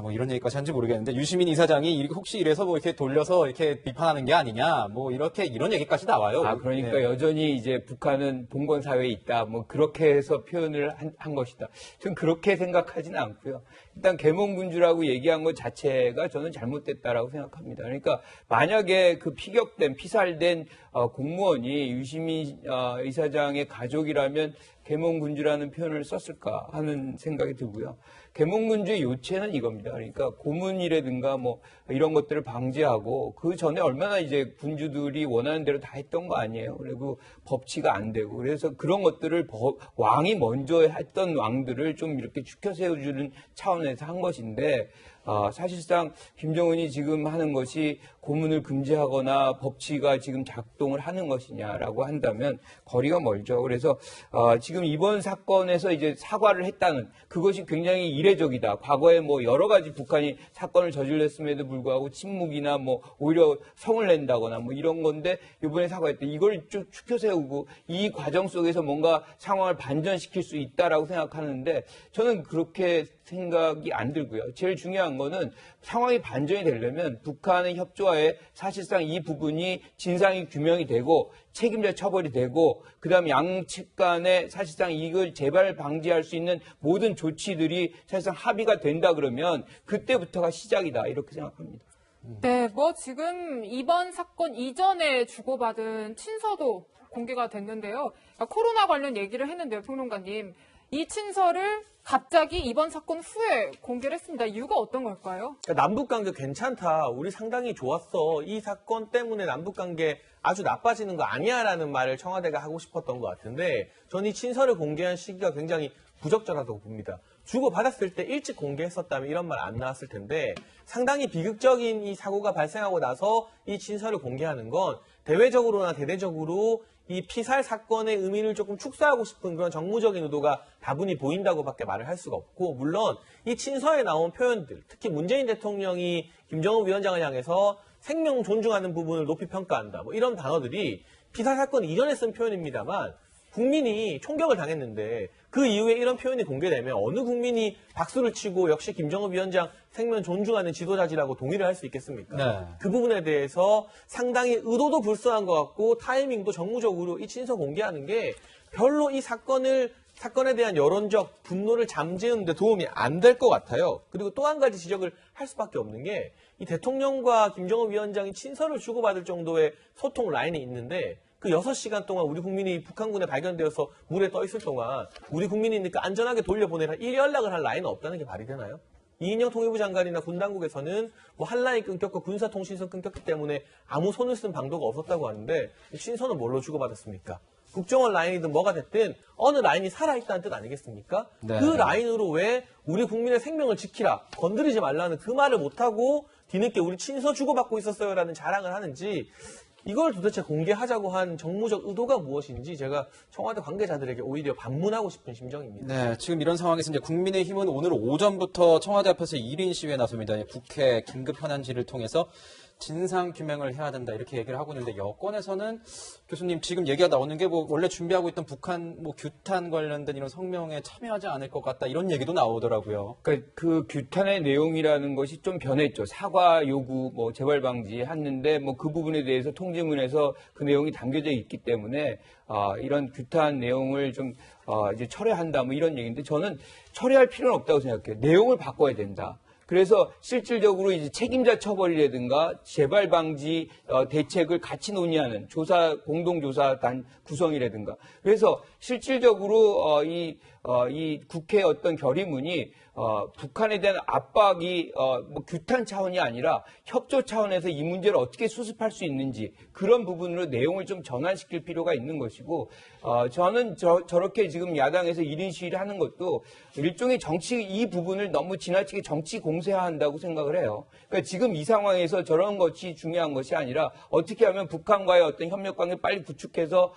뭐 이런 얘기까지 한지 모르겠는데 유시민 이사장이 혹시 이래서 뭐 이렇게 돌려서 이렇게 비판하는 게 아니냐 뭐 이렇게 이런 얘기까지 나와요. 그러니까 네. 여전히 이제 북한은 봉건 사회에 있다. 뭐 그렇게 해서 표현을 한 것이다. 저는 그렇게 생각하지는 않고요. 일단 계몽군주라고 얘기한 것 자체가 저는 잘못됐다라고 생각합니다. 그러니까 만약에 그 피살된 공무원이 유시민 이사장의 가족이라면 계몽군주라는 표현을 썼을까 하는 생각이 들고요. 계몽군주의 요체는 이겁니다. 그러니까 고문이라든가 뭐 이런 것들을 방지하고 그 전에 얼마나 이제 군주들이 원하는 대로 다 했던 거 아니에요. 그리고 법치가 안 되고 그래서 그런 것들을 왕이 먼저 했던 왕들을 좀 이렇게 추켜 세워주는 차원에서 한 것인데 사실상 김정은이 지금 하는 것이 고문을 금지하거나 법치가 지금 작동을 하는 것이냐라고 한다면 거리가 멀죠. 그래서 지금 이번 사건에서 이제 사과를 했다는 그것이 굉장히 이례적이다. 과거에 뭐 여러 가지 북한이 사건을 저질렀음에도 불구하고 침묵이나 뭐 오히려 성을 낸다거나 뭐 이런 건데 이번에 사과했다. 이걸 쭉 추켜 세우고 이 과정 속에서 뭔가 상황을 반전시킬 수 있다라고 생각하는데 저는 그렇게 생각이 안 들고요. 제일 중요한 거는 상황이 반전이 되려면 북한의 협조하에 사실상 이 부분이 진상이 규명이 되고 책임자 처벌이 되고 그다음 양측 간에 사실상 이걸 재발 방지할 수 있는 모든 조치들이 사실상 합의가 된다 그러면 그때부터가 시작이다 이렇게 생각합니다. 네, 뭐 지금 이번 사건 이전에 주고받은 친서도 공개가 됐는데요. 그러니까 코로나 관련 얘기를 했는데요, 평론가님. 이 친서를 갑자기 이번 사건 후에 공개를 했습니다. 이유가 어떤 걸까요? 그러니까 남북관계 괜찮다. 우리 상당히 좋았어. 이 사건 때문에 남북관계 아주 나빠지는 거 아니야라는 말을 청와대가 하고 싶었던 것 같은데 저는 이 친서를 공개한 시기가 굉장히 부적절하다고 봅니다. 주고받았을 때 일찍 공개했었다면 이런 말 안 나왔을 텐데 상당히 비극적인 이 사고가 발생하고 나서 이 친서를 공개하는 건 대외적으로나 대대적으로 이 피살 사건의 의미를 조금 축소하고 싶은 그런 정무적인 의도가 다분히 보인다고밖에 말을 할 수가 없고 물론 이 친서에 나온 표현들 특히 문재인 대통령이 김정은 위원장을 향해서 생명 존중하는 부분을 높이 평가한다 뭐 이런 단어들이 피살 사건 이전에 쓴 표현입니다만 국민이 총격을 당했는데 그 이후에 이런 표현이 공개되면 어느 국민이 박수를 치고 역시 김정은 위원장 생명 존중하는 지도자지라고 동의를 할 수 있겠습니까? 네. 그 부분에 대해서 상당히 의도도 불순한 것 같고 타이밍도 정무적으로 이 친서 공개하는 게 별로 이 사건에 대한 여론적 분노를 잠재우는 데 도움이 안 될 것 같아요. 그리고 또 한 가지 지적을 할 수밖에 없는 게 이 대통령과 김정은 위원장이 친서를 주고받을 정도의 소통 라인이 있는데 그 6시간 동안 우리 국민이 북한군에 발견되어서 물에 떠 있을 동안 우리 국민이니까 안전하게 돌려보내라 이 연락을 할 라인은 없다는 게 말이 되나요? 이인영 통일부 장관이나 군 당국에서는 뭐 한라인 끊겼고 군사통신선 끊겼기 때문에 아무 손을 쓴 방도가 없었다고 하는데 친서는 뭘로 주고받았습니까? 국정원 라인이든 뭐가 됐든 어느 라인이 살아있다는 뜻 아니겠습니까? 네. 그 라인으로 왜 우리 국민의 생명을 지키라, 건드리지 말라는 그 말을 못하고 뒤늦게 우리 친서 주고받고 있었어요라는 자랑을 하는지 이걸 도대체 공개하자고 한 정무적 의도가 무엇인지 제가 청와대 관계자들에게 오히려 반문하고 싶은 심정입니다. 네, 지금 이런 상황에서 이제 국민의힘은 오늘 오전부터 청와대 앞에서 1인 시위에 나섭니다. 국회 긴급 현안질을 통해서 진상 규명을 해야 된다 이렇게 얘기를 하고 있는데 여권에서는 교수님 지금 얘기가 나오는 게 뭐 원래 준비하고 있던 북한 뭐 규탄 관련된 이런 성명에 참여하지 않을 것 같다 이런 얘기도 나오더라고요. 그러니까 그 규탄의 내용이라는 것이 좀 변했죠. 사과 요구, 뭐 재발 방지 했는데 뭐 그 부분에 대해서 통지문에서 그 내용이 담겨져 있기 때문에 이런 규탄 내용을 좀 이제 철회한다 뭐 이런 얘기인데 저는 철회할 필요는 없다고 생각해요. 내용을 바꿔야 된다. 그래서 실질적으로 이제 책임자 처벌이라든가 재발 방지 대책을 같이 논의하는 공동조사단 구성이라든가 그래서 실질적으로 이 국회 어떤 결의문이 북한에 대한 압박이 뭐 규탄 차원이 아니라 협조 차원에서 이 문제를 어떻게 수습할 수 있는지 그런 부분으로 내용을 좀 전환시킬 필요가 있는 것이고 저는 저렇게 지금 야당에서 1인 시위를 하는 것도 일종의 이 부분을 너무 지나치게 정치 공세화한다고 생각을 해요. 그러니까 지금 이 상황에서 저런 것이 중요한 것이 아니라 어떻게 하면 북한과의 어떤 협력관계를 빨리 구축해서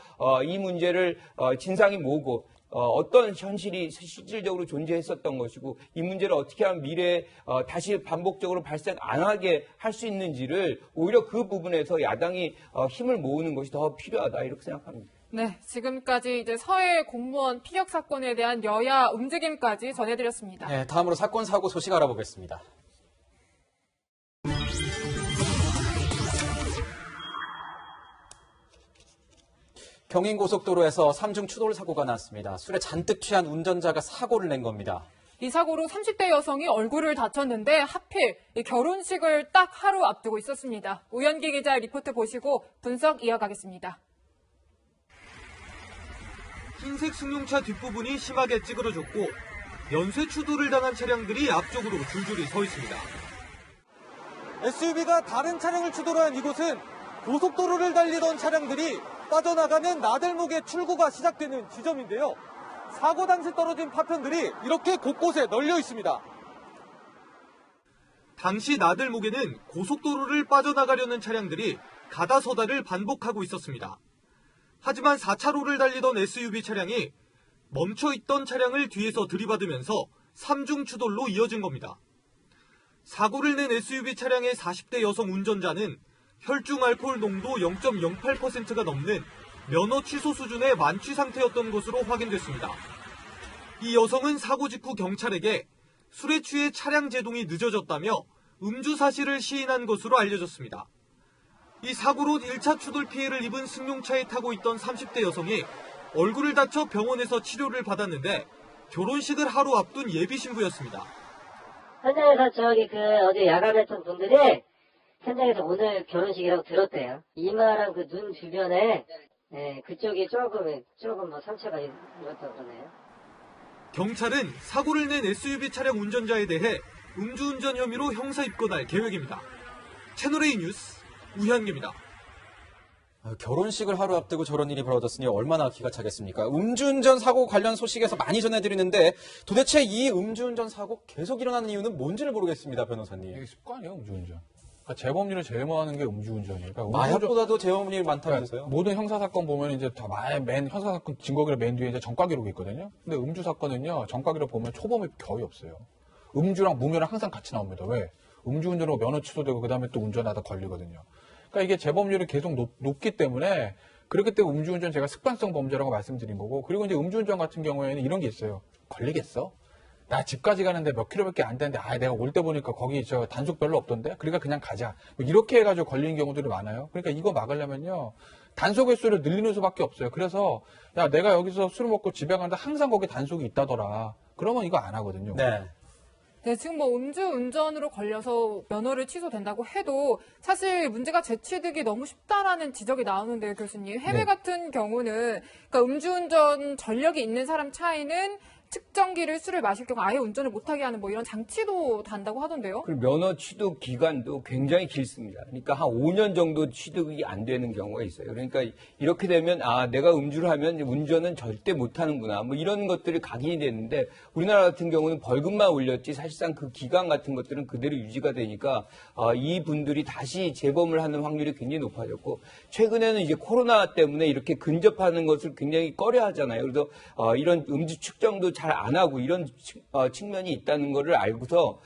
이 문제를 진상이 뭐고 어떤 현실이 실질적으로 존재했었던 것이고 이 문제를 어떻게 하면 미래에 다시 반복적으로 발생 안 하게 할 수 있는지를 오히려 그 부분에서 야당이 힘을 모으는 것이 더 필요하다 이렇게 생각합니다. 네, 지금까지 이제 서해 공무원 피격 사건에 대한 여야 움직임까지 전해드렸습니다. 네, 다음으로 사건 사고 소식 알아보겠습니다. 경인고속도로에서 3중 추돌 사고가 났습니다. 술에 잔뜩 취한 운전자가 사고를 낸 겁니다. 이 사고로 30대 여성이 얼굴을 다쳤는데 하필 이 결혼식을 딱 하루 앞두고 있었습니다. 우현기 기자 리포트 보시고 분석 이어가겠습니다. 흰색 승용차 뒷부분이 심하게 찌그러졌고 연쇄 추돌을 당한 차량들이 앞쪽으로 줄줄이 서 있습니다. SUV가 다른 차량을 추돌한 이곳은 고속도로를 달리던 차량들이 빠져나가는 나들목의 출구가 시작되는 지점인데요. 사고 당시 떨어진 파편들이 이렇게 곳곳에 널려 있습니다. 당시 나들목에는 고속도로를 빠져나가려는 차량들이 가다서다를 반복하고 있었습니다. 하지만 4차로를 달리던 SUV 차량이 멈춰있던 차량을 뒤에서 들이받으면서 3중 추돌로 이어진 겁니다. 사고를 낸 SUV 차량의 40대 여성 운전자는 혈중 알코올 농도 0.08%가 넘는 면허 취소 수준의 만취 상태였던 것으로 확인됐습니다. 이 여성은 사고 직후 경찰에게 술에 취해 차량 제동이 늦어졌다며 음주 사실을 시인한 것으로 알려졌습니다. 이 사고로 1차 추돌 피해를 입은 승용차에 타고 있던 30대 여성이 얼굴을 다쳐 병원에서 치료를 받았는데 결혼식을 하루 앞둔 예비 신부였습니다. 현장에서 어제 야간했던 분들이 현장에서 오늘 결혼식이라고 들었대요. 이마랑 그 눈 주변에 그쪽이 조금 뭐 상처가 입었다고 그러네요. 경찰은 사고를 낸 SUV 차량 운전자에 대해 음주운전 혐의로 형사 입건할 계획입니다. 채널A 뉴스 우현기입니다. 결혼식을 하루 앞두고 저런 일이 벌어졌으니 얼마나 기가 차겠습니까? 음주운전 사고 관련 소식에서 많이 전해드리는데 도대체 이 음주운전 사고 계속 일어나는 이유는 뭔지를 모르겠습니다, 변호사님. 이게 습관이에요, 음주운전. 그러니까 재범률을 제일 많은 게 음주운전이에요. 그러니까 마약보다도 재범률이 많다면서요? 그러니까 모든 형사사건 보면 이제 다 형사사건 증거기록 맨 뒤에 이제 전과 기록이 있거든요. 근데 음주사건은요, 전과 기록 보면 초범이 거의 없어요. 음주랑 무면허 항상 같이 나옵니다. 왜? 음주운전으로 면허 취소되고 그 다음에 또 운전하다 걸리거든요. 그러니까 이게 재범률이 계속 높기 때문에 그렇기 때문에 음주운전 제가 습관성 범죄라고 말씀드린 거고, 그리고 이제 음주운전 같은 경우에는 이런 게 있어요. 걸리겠어? 나 집까지 가는데 몇 킬로밖에 안 되는데 내가 올 때 보니까 거기 단속 별로 없던데? 그러니까 그냥 가자. 이렇게 해가지고 걸리는 경우들이 많아요. 그러니까 이거 막으려면요, 단속 횟수를 늘리는 수밖에 없어요. 그래서 야, 내가 여기서 술 먹고 집에 가는데 항상 거기 단속이 있다더라. 그러면 이거 안 하거든요. 네, 지금 뭐 음주운전으로 걸려서 면허를 취소된다고 해도 사실 문제가 재취득이 너무 쉽다라는 지적이 나오는데요, 교수님. 해외 같은 경우는 그러니까 음주운전 전력이 있는 사람 차에는 측정기를 술을 마실 경우 아예 운전을 못하게 하는 뭐 이런 장치도 단다고 하던데요. 그리고 면허 취득 기간도 굉장히 길습니다. 그러니까 한 5년 정도 취득이 안 되는 경우가 있어요. 그러니까 이렇게 되면 내가 음주를 하면 운전은 절대 못하는구나, 뭐 이런 것들이 각인이 되는데, 우리나라 같은 경우는 벌금만 올렸지 사실상 그 기간 같은 것들은 그대로 유지가 되니까 이 분들이 다시 재범을 하는 확률이 굉장히 높아졌고, 최근에는 이제 코로나 때문에 이렇게 근접하는 것을 굉장히 꺼려하잖아요. 그래서 이런 음주 측정도 잘 안 하고 이런 측면이 있다는 것을 알고서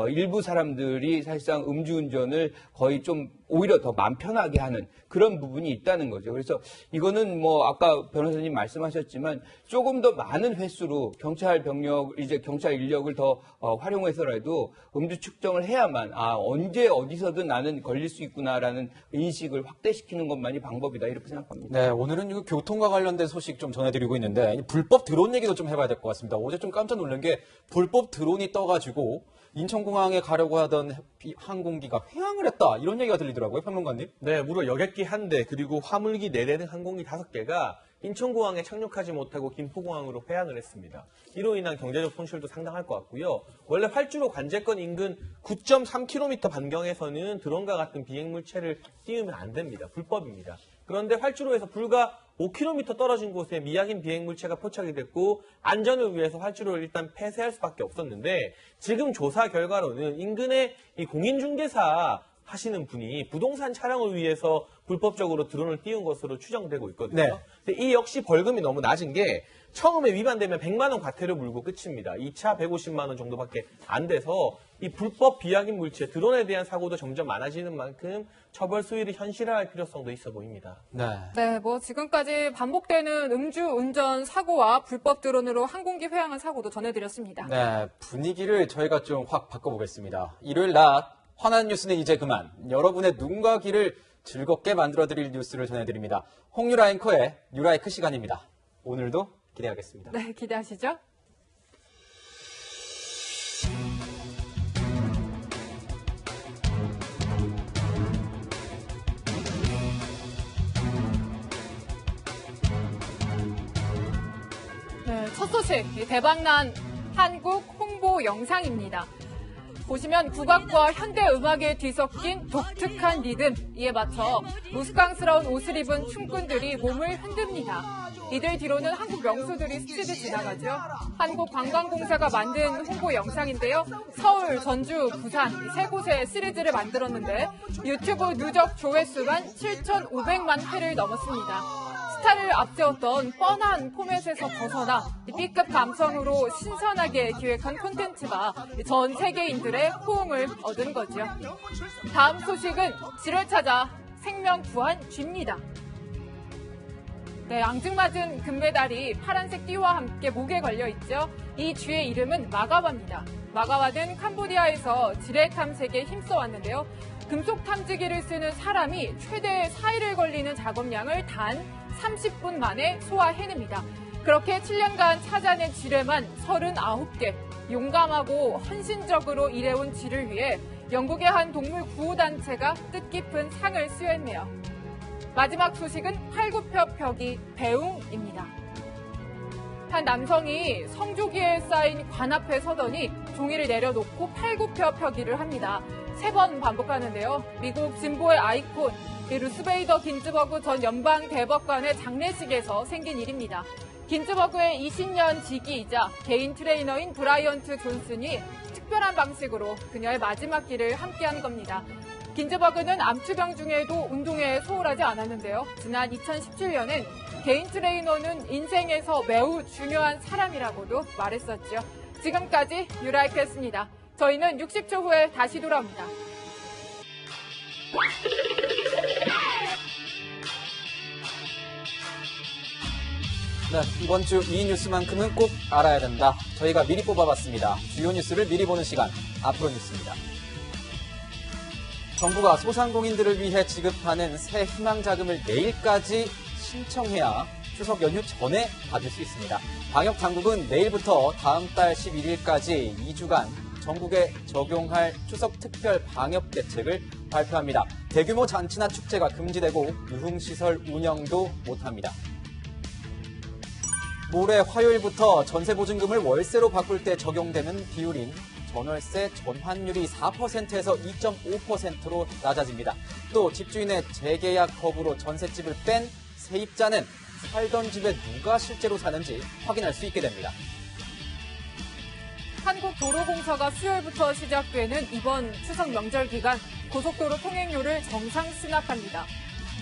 일부 사람들이 사실상 음주운전을 거의 좀 오히려 더 마음 편하게 하는 그런 부분이 있다는 거죠. 그래서 이거는 뭐 아까 변호사님 말씀하셨지만 조금 더 많은 횟수로 경찰 인력을 더 활용해서라도 음주 측정을 해야만 언제 어디서든 나는 걸릴 수 있구나라는 인식을 확대시키는 것만이 방법이다, 이렇게 생각합니다. 네, 오늘은 이 교통과 관련된 소식 좀 전해드리고 있는데 불법 드론 얘기도 좀 해봐야 될 것 같습니다. 어제 좀 깜짝 놀란 게 불법 드론이 떠가지고 인천공항에 가려고 하던 항공기가 횡항을 했다, 이런 얘기가 들리더라고요, 평론가님. 네, 무려 여객기 1대 그리고 화물기 4대 등 항공기 5개가 인천공항에 착륙하지 못하고 김포공항으로 회항을 했습니다. 이로 인한 경제적 손실도 상당할 것 같고요. 원래 활주로 관제권 인근 9.3km 반경에서는 드론과 같은 비행물체를 띄우면 안 됩니다. 불법입니다. 그런데 활주로에서 불과 5km 떨어진 곳에 미약인 비행물체가 포착이 됐고 안전을 위해서 활주로를 일단 폐쇄할 수밖에 없었는데, 지금 조사 결과로는 인근에 이 공인중개사 하시는 분이 부동산 촬영을 위해서 불법적으로 드론을 띄운 것으로 추정되고 있거든요. 네. 근데 이 역시 벌금이 너무 낮은 게 처음에 위반되면 100만 원 과태료 물고 끝입니다. 2차 150만 원 정도밖에 안 돼서 이 불법 비약인 물체 드론에 대한 사고도 점점 많아지는 만큼 처벌 수위를 현실화할 필요성도 있어 보입니다. 네, 뭐 지금까지 반복되는 음주운전 사고와 불법 드론으로 항공기 회항한 사고도 전해드렸습니다. 네, 분위기를 저희가 좀 확 바꿔보겠습니다. 일요일 낮 환한 뉴스는 이제 그만. 여러분의 눈과 귀를 즐겁게 만들어드릴 뉴스를 전해드립니다. 홍유라 앵커의 뉴라이크 시간입니다. 오늘도 기대하겠습니다. 네, 기대하시죠. 네, 첫 소식, 대박난 한국 홍보 영상입니다. 보시면 국악과 현대음악에 뒤섞인 독특한 리듬, 이에 맞춰 우스꽝스러운 옷을 입은 춤꾼들이 몸을 흔듭니다. 이들 뒤로는 한국 명수들이 스치듯 지나가죠. 한국관광공사가 만든 홍보 영상인데요. 서울, 전주, 부산 세 곳의 시리즈를 만들었는데 유튜브 누적 조회수만 7,500만 회를 넘었습니다. 스타를 앞세웠던 뻔한 포맷에서 벗어나 B급 감성으로 신선하게 기획한 콘텐츠가 전 세계인들의 호응을 얻은 거죠. 다음 소식은 질을 찾아 생명 구한 쥐입니다. 네, 앙증맞은 금메달이 파란색 띠와 함께 목에 걸려 있죠. 이 쥐의 이름은 마가와입니다. 마가와는 캄보디아에서 지뢰 탐색에 힘써 왔는데요. 금속 탐지기를 쓰는 사람이 최대 4일을 걸리는 작업량을 단 30분 만에 소화해냅니다. 그렇게 7년간 찾아낸 지뢰만 39개. 용감하고 헌신적으로 일해온 쥐를 위해 영국의 한 동물 구호단체가 뜻깊은 상을 수여했네요. 마지막 소식은 팔굽혀펴기 배웅입니다. 한 남성이 성조기에 쌓인 관 앞에 서더니 종이를 내려놓고 팔굽혀펴기를 합니다. 3번 반복하는데요. 미국 진보의 아이콘 루스베이더 긴즈버그 전 연방 대법관의 장례식에서 생긴 일입니다. 긴즈버그의 20년 지기이자 개인 트레이너인 브라이언트 존슨이 특별한 방식으로 그녀의 마지막 길을 함께한 겁니다. 긴즈버그는 암투병 중에도 운동에 소홀하지 않았는데요. 지난 2017년엔 개인 트레이너는 인생에서 매우 중요한 사람이라고도 말했었죠. 지금까지 유라이크였습니다. 저희는 60초 후에 다시 돌아옵니다. 네, 이번 주 이 뉴스만큼은 꼭 알아야 된다. 저희가 미리 뽑아봤습니다. 주요 뉴스를 미리 보는 시간, 앞으로 뉴스입니다. 정부가 소상공인들을 위해 지급하는 새 희망자금을 내일까지 신청해야 추석 연휴 전에 받을 수 있습니다. 방역당국은 내일부터 다음 달 11일까지 2주간 전국에 적용할 추석 특별 방역 대책을 발표합니다. 대규모 잔치나 축제가 금지되고 유흥시설 운영도 못합니다. 모레 화요일부터 전세보증금을 월세로 바꿀 때 적용되는 비율인 전월세 전환율이 4%에서 2.5%로 낮아집니다. 또 집주인의 재계약 거부로 전셋집을 뺀 세입자는 살던 집에 누가 실제로 사는지 확인할 수 있게 됩니다. 한국도로공사가 수요일부터 시작되는 이번 추석 명절 기간 고속도로 통행료를 정상 승합합니다.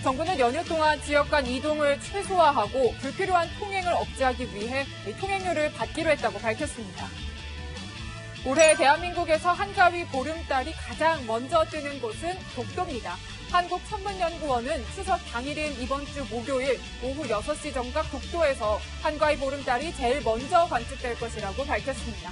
정부는 연휴 동안 지역 간 이동을 최소화하고 불필요한 통행을 억제하기 위해 통행료를 받기로 했다고 밝혔습니다. 올해 대한민국에서 한가위 보름달이 가장 먼저 뜨는 곳은 독도입니다. 한국천문연구원은 추석 당일인 이번 주 목요일 오후 6시 정각 독도에서 한가위 보름달이 제일 먼저 관측될 것이라고 밝혔습니다.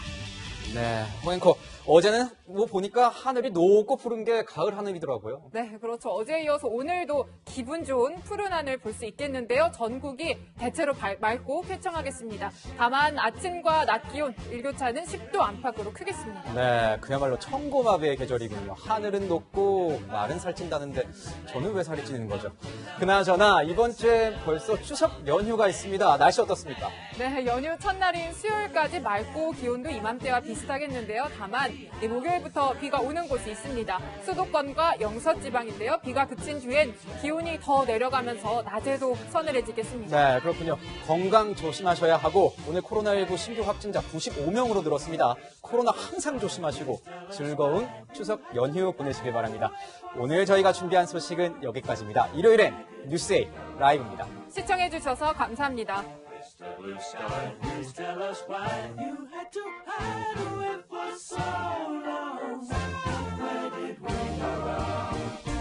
네, 홍앵커. 어제는 보니까 하늘이 높고 푸른 게 가을 하늘이더라고요. 네, 그렇죠. 어제에 이어서 오늘도 기분 좋은 푸른 하늘 볼 수 있겠는데요. 전국이 대체로 맑고 쾌청하겠습니다. 다만 아침과 낮 기온, 일교차는 10도 안팎으로 크겠습니다. 네, 그야말로 천고마비의 계절이군요. 하늘은 높고 말은 살찐다는데 저는 왜 살이 찌는 거죠? 그나저나 이번 주에 벌써 추석 연휴가 있습니다. 날씨 어떻습니까? 네, 연휴 첫날인 수요일까지 맑고 기온도 이맘때와 비슷하겠는데요. 다만 목요일부터 비가 오는 곳이 있습니다. 수도권과 영서지방인데요. 비가 그친 뒤엔 기온이 더 내려가면서 낮에도 서늘해지겠습니다. 네, 그렇군요. 건강 조심하셔야 하고 오늘 코로나19 신규 확진자 95명으로 늘었습니다. 코로나 항상 조심하시고 즐거운 추석 연휴 보내시길 바랍니다. 오늘 저희가 준비한 소식은 여기까지입니다. 일요일엔 뉴스에이 라이브입니다. 시청해주셔서 감사합니다. Blue sky, please tell us why you had to hide away.